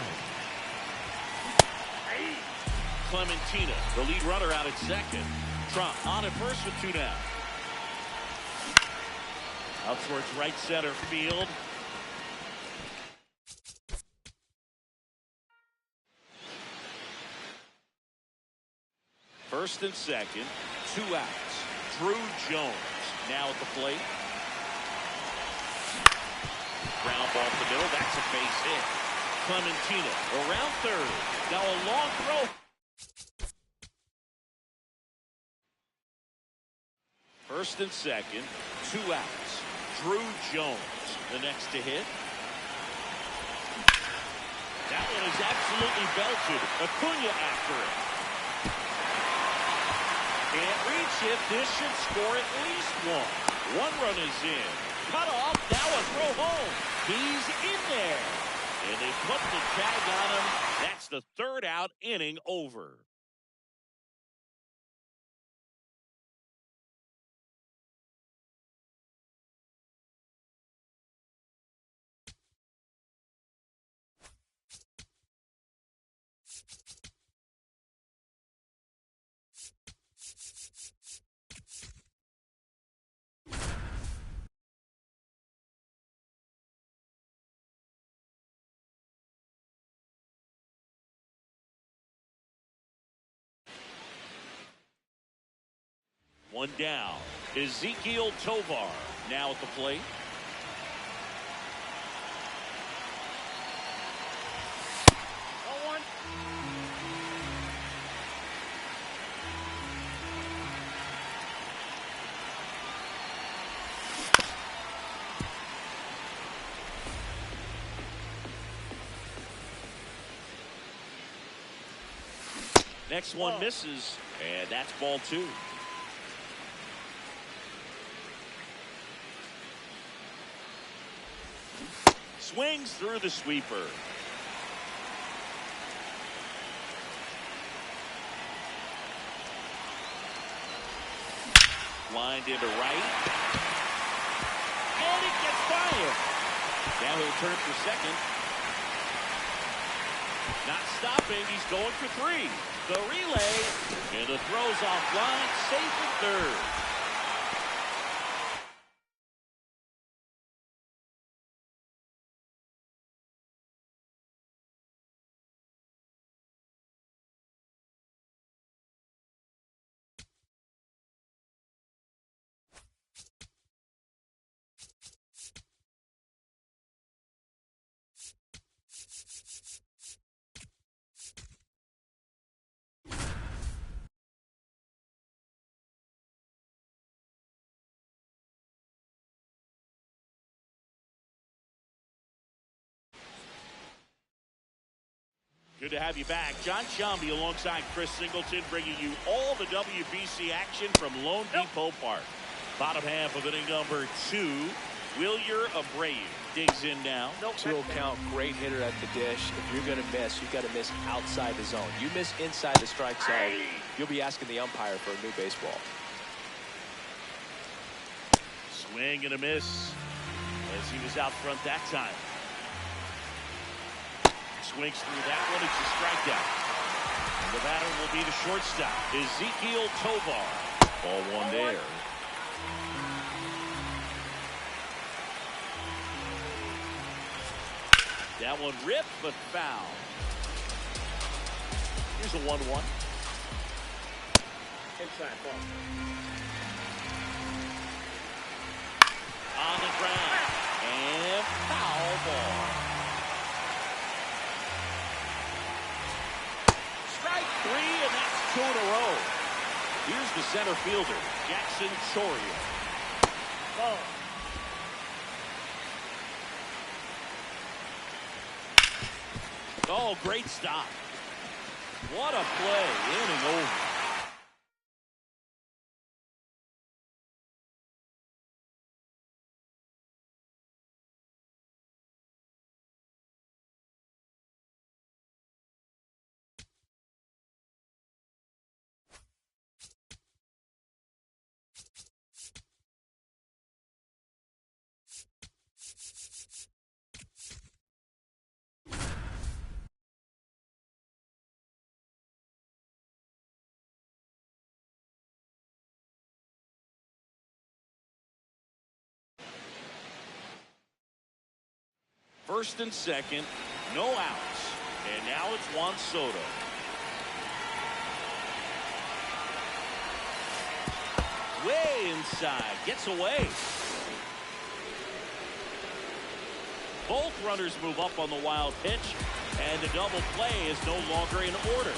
Clementina, the lead runner, out at second. Trump on at first with 2 down. Out towards right center field. First and second, 2 outs. Drew Jones now at the plate. Ground ball to the middle. That's a base hit. Clementina around third. Now a long throw. First and second, 2 outs. Drew Jones, the next to hit. That one is absolutely belted. Acuna after it. Can't reach it. This should score at least one. 1 run is in. Cut off. Now a throw home. He's in there. And they put the tag on him. That's the 3rd out, inning over. One down. Ezekiel Tovar now at the plate. Next one misses, and that's ball 2. Swings through the sweeper. Lined into right. And it gets by him. Now he'll turn for second. Not stopping. He's going for 3. The relay. And the throw's offline. Safe at third. Good to have you back. John Shambi alongside Chris Singleton bringing you all the WBC action from Lone Depot Park. Bottom half of inning number 2. Wilyer Abreu digs in now. 2-0 count, great hitter at the dish. If you're going to miss, you've got to miss outside the zone. You miss inside the strike zone, you'll be asking the umpire for a new baseball. Swing and a miss as he was out front that time. Swings through that one. It's a strikeout. And the batter will be the shortstop, Ezekiel Tovar. Ball 1 there. That one ripped but foul. Here's a 1-1. Inside ball. On the ground. And foul ball. Strike 3, and that's 2 in a row. Here's the center fielder, Jackson Choria. Ball. Oh, great stop. What a play. Inning over. First and second, no outs. And now it's Juan Soto. Way inside. Gets away. Both runners move up on the wild pitch, and the double play is no longer in order.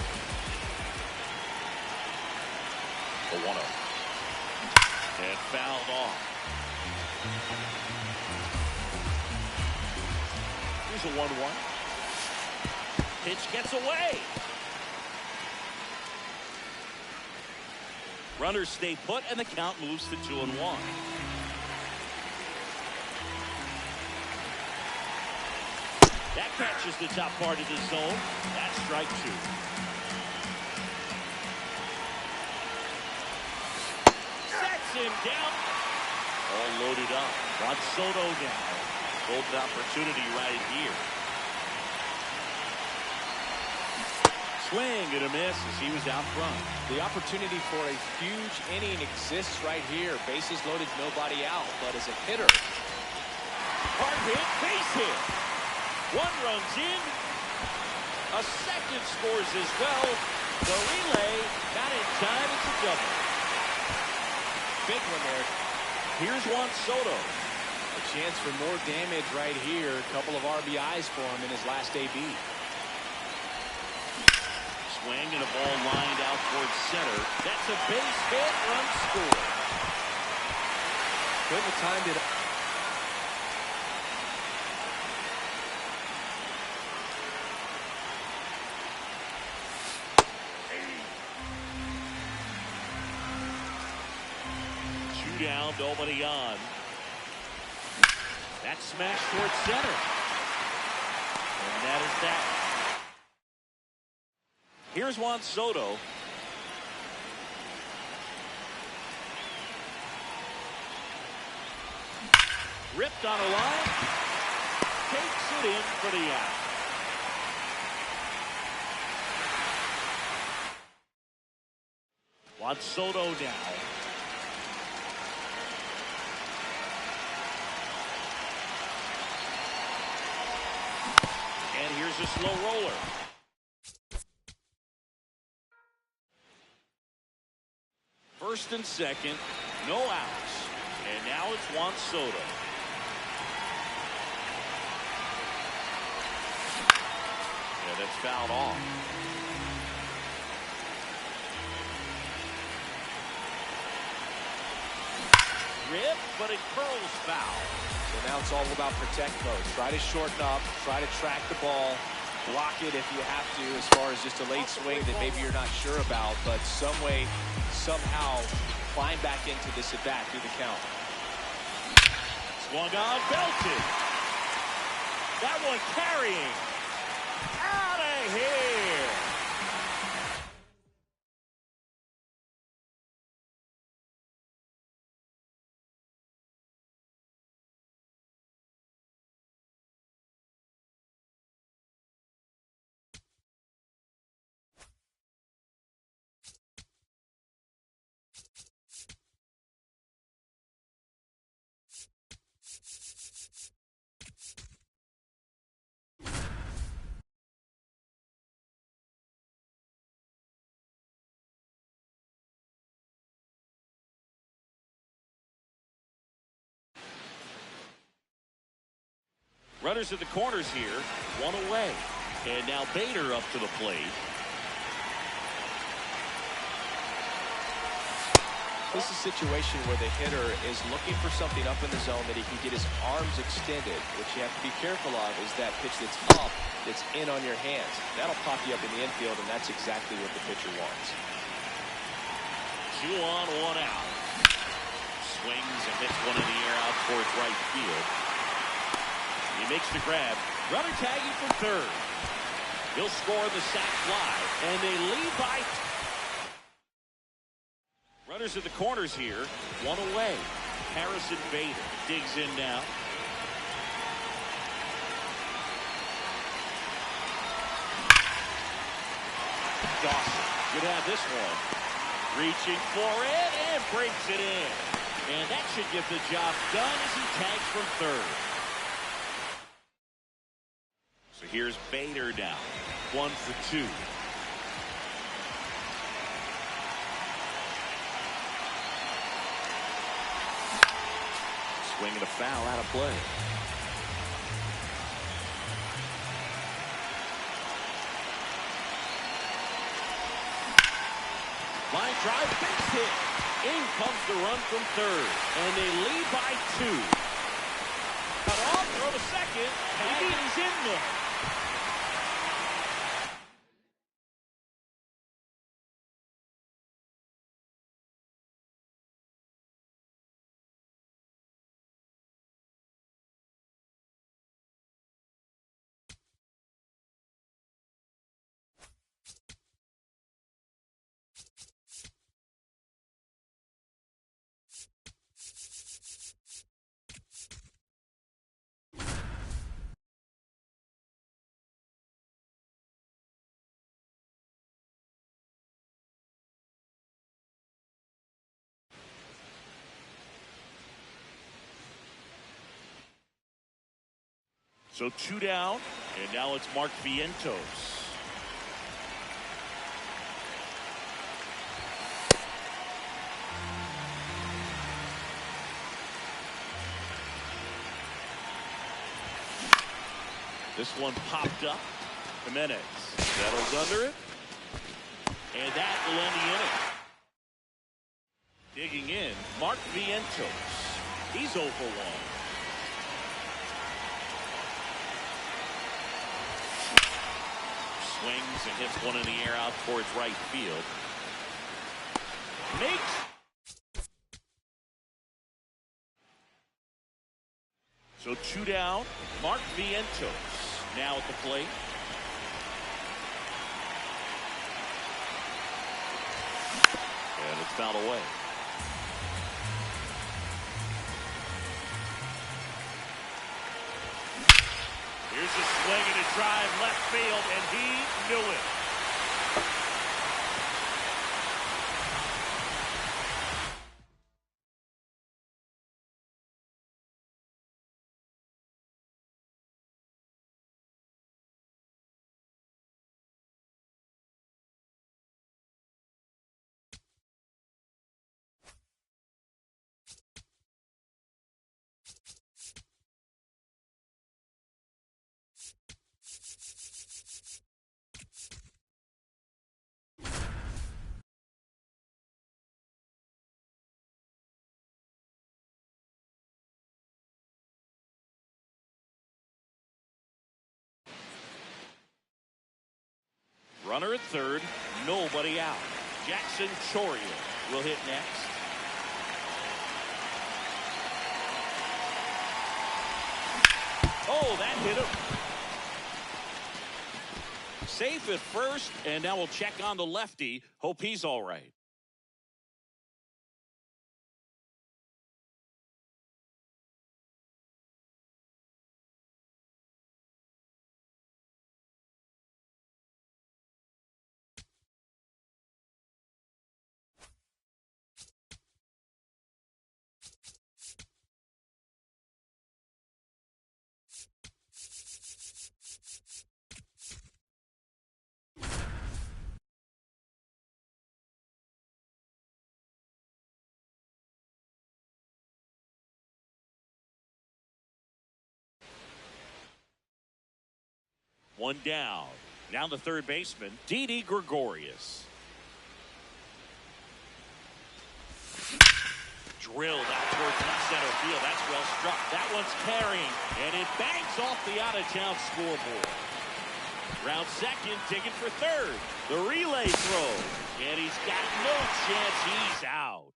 The 1-0. And fouled off. Here's a 1-1. Pitch gets away. Runners stay put, and the count moves to 2-1. That catches the top part of the zone. That's strike 2. Sets him down. All loaded up. Got Soto down. Golden opportunity right here. Swing and a miss as he was out front. The opportunity for a huge inning exists right here. Bases loaded, nobody out. But as a hitter, hard hit, base hit. One runs in. A second scores as well. The relay, not in time. It's a double. Big one there. Here's Juan Soto. A chance for more damage right here. A couple of RBIs for him in his last AB. Swing and a ball lined out towards center. That's a base hit. Run score. Couldn't have timed it. Down, nobody on. That's smashed towards center. And that is that. Here's Juan Soto. Ripped on a line. Takes it in for the out. Juan Soto now. And here's a slow roller. First and second, no outs. And now it's Juan Soto. Yeah, that's fouled off. Rip, but it curls foul. So now it's all about protect mode. Try to shorten up, try to track the ball, block it if you have to, as far as just a late swing that maybe you're not sure about, but some way, somehow climb back into this at bat through the count. Swung on, belted. That one carrying. Out of here. Runners at the corners here, one away. And now Bader up to the plate. This is a situation where the hitter is looking for something up in the zone that he can get his arms extended. What you have to be careful of is that pitch that's up, that's in on your hands. That'll pop you up in the infield, and that's exactly what the pitcher wants. 2 on, 1 out. Swings and hits one in the air out towards right field. He makes the grab. Runner tagging from third. He'll score the sac fly, and they lead by. Runners at the corners here, one away. Harrison Bader digs in now. Dawson could have this one. Reaching for it and breaks it in. And that should get the job done as he tags from third. So here's Bader now. 1 for 2. Swing and a foul out of play. Line drive, base hit. In comes the run from third, and they lead by 2. Cut off, throw to second, and he's in there. So 2 down, and now it's Mark Vientos. This one popped up. Jimenez settles under it, and that will end the inning. Digging in, Mark Vientos. He's 0 for 1. Swings and hits one in the air out towards right field. Makes. So 2 down. Mark Vientos now at the plate. And it's fouled away. Here's a swing and a drive left field, and he knew it. Runner at third, nobody out. Jackson Chourio will hit next. Oh, that hit him. Safe at first, and now we'll check on the lefty. Hope he's all right. One down. Now the third baseman, Didi Gregorius. Drilled out towards left center field. That's well struck. That one's carrying, and it bangs off the out-of-town scoreboard. Round second, digging for third. The relay throw, and he's got no chance. He's out.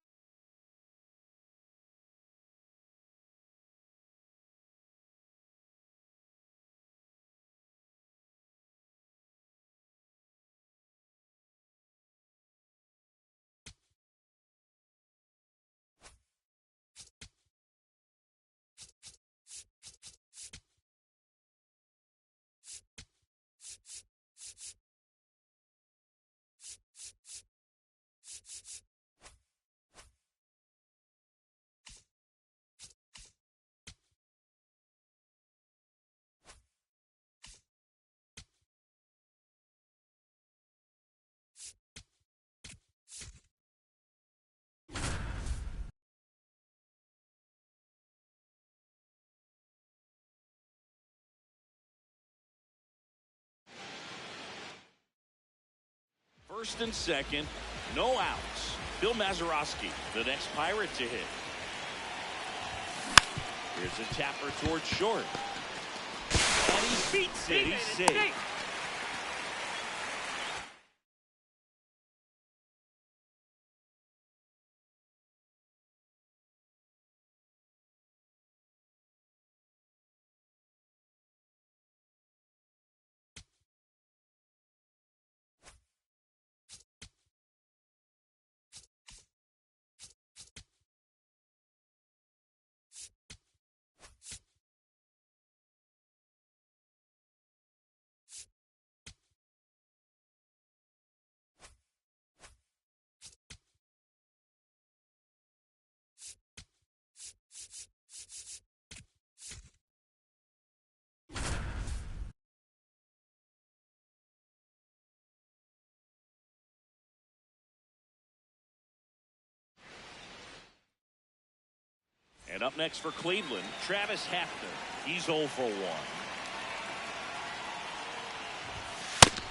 First and second, no outs. Bill Mazeroski, the next Pirate to hit. Here's a tapper towards short. And he beats it. He's safe. And up next for Cleveland, Travis Hafner. He's 0 for 1.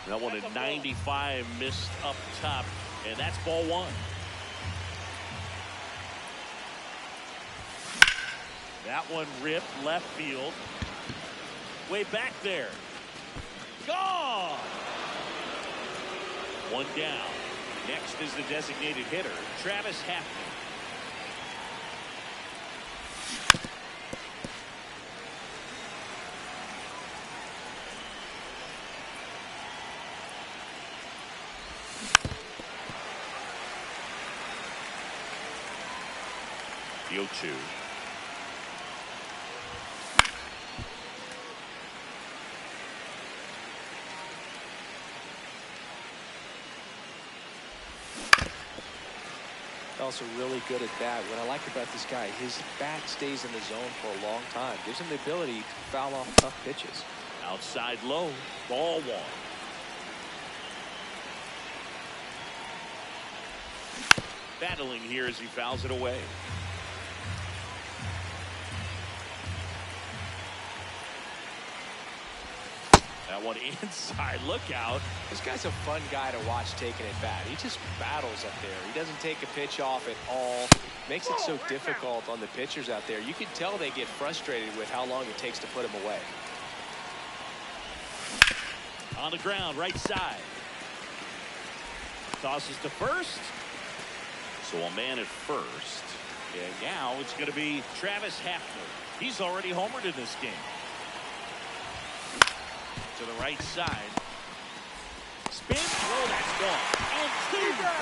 That one at 95 missed up top, and that's ball 1. That one ripped left field. Way back there. Gone! One down. Next is the designated hitter, Travis Hafner. The 0-2. Also really good at that. What I like about this guy, his bat stays in the zone for a long time. Gives him the ability to foul off tough pitches. Outside low, ball 1. Battling here as he fouls it away. That one inside, look out. This guy's a fun guy to watch taking it bat. He just battles up there. He doesn't take a pitch off at all. Makes it so difficult on the pitchers out there. You can tell they get frustrated with how long it takes to put him away. On the ground, right side. Tosses to first. So a man at first. And now it's going to be Travis Hafner. He's already homered in this game. To the right side. Spin. Oh, that's gone. And 2 up.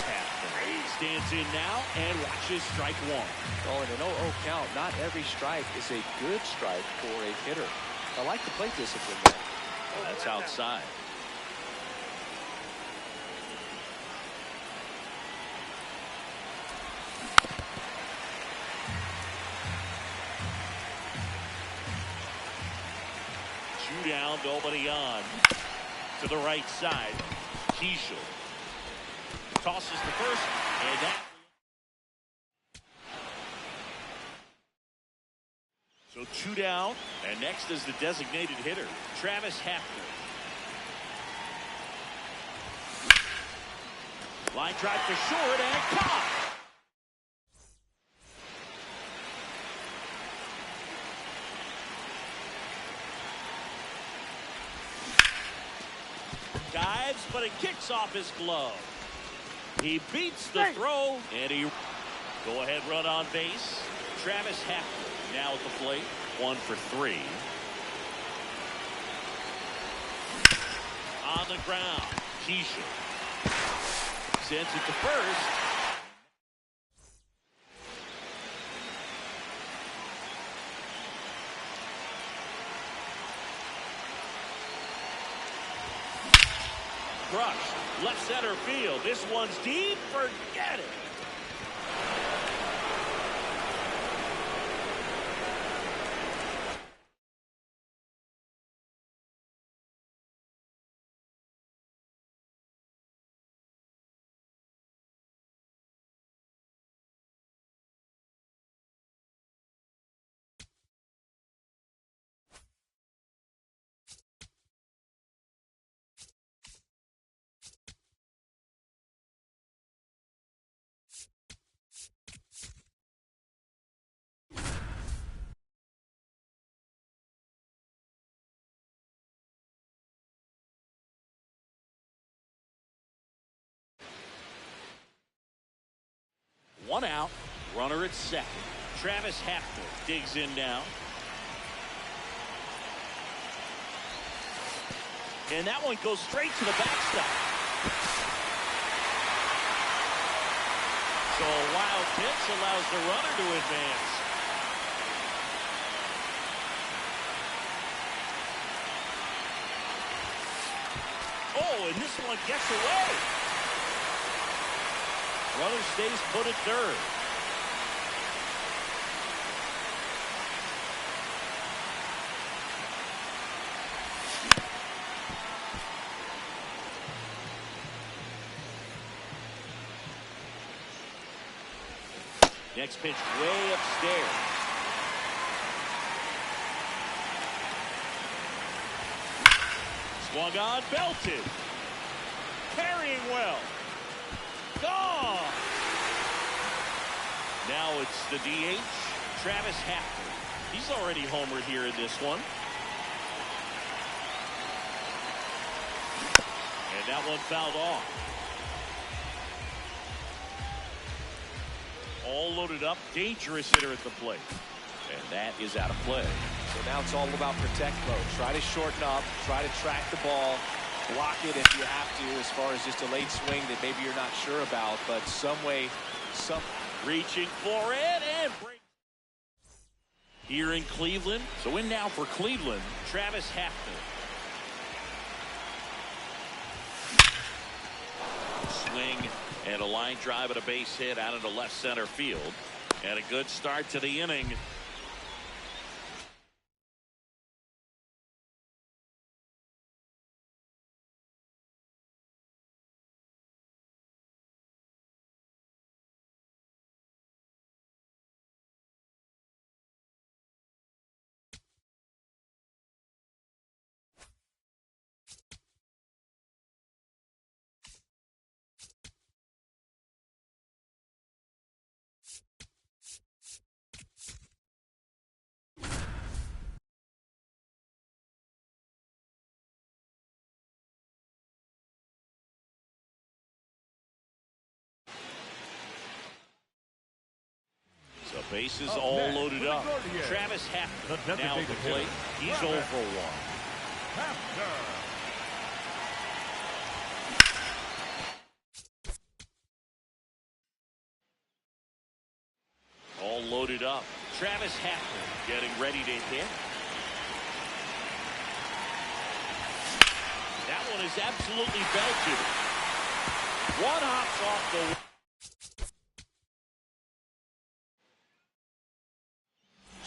Hafner stands in now and watches strike 1. Oh, in an 0-0 count, not every strike is a good strike for a hitter. I like the plate discipline there. That's outside. Two down, nobody on. To the right side. Keishel tosses the first, and that. So 2 down, and next is the designated hitter, Travis Hafner. Line drive to short and caught. Dives, but it kicks off his glove. He beats the throw, and he go ahead run on base. Travis Hafner now at the plate, 1 for 3. On the ground, Keishel sends it to first. Crushed, left center field. This one's deep. Forget it. One out. Runner at second. Travis Hafner digs in now. And that one goes straight to the backstop. So a wild pitch allows the runner to advance. Oh, and this one gets away. Runner stays put at third. Next pitch way upstairs. Swung on, belted. Carrying well. Gone. Now it's the DH, Travis Hafner. He's already homered here in this one. And that one fouled off. All loaded up, dangerous hitter at the plate. And that is out of play. So now it's all about protect mode. Try to shorten up, try to track the ball, block it if you have to, as far as just a late swing that maybe you're not sure about, but some way, reaching for it and break. Here in Cleveland. So in now for Cleveland, Travis Hafner. Swing and a line drive and a base hit out into left center field. And a good start to the inning. So bases all loaded up. Travis Hafner now at the plate. He's 0 for 1. Hafner. All loaded up. Travis Hafner getting ready to hit. That one is absolutely belted. One hops off the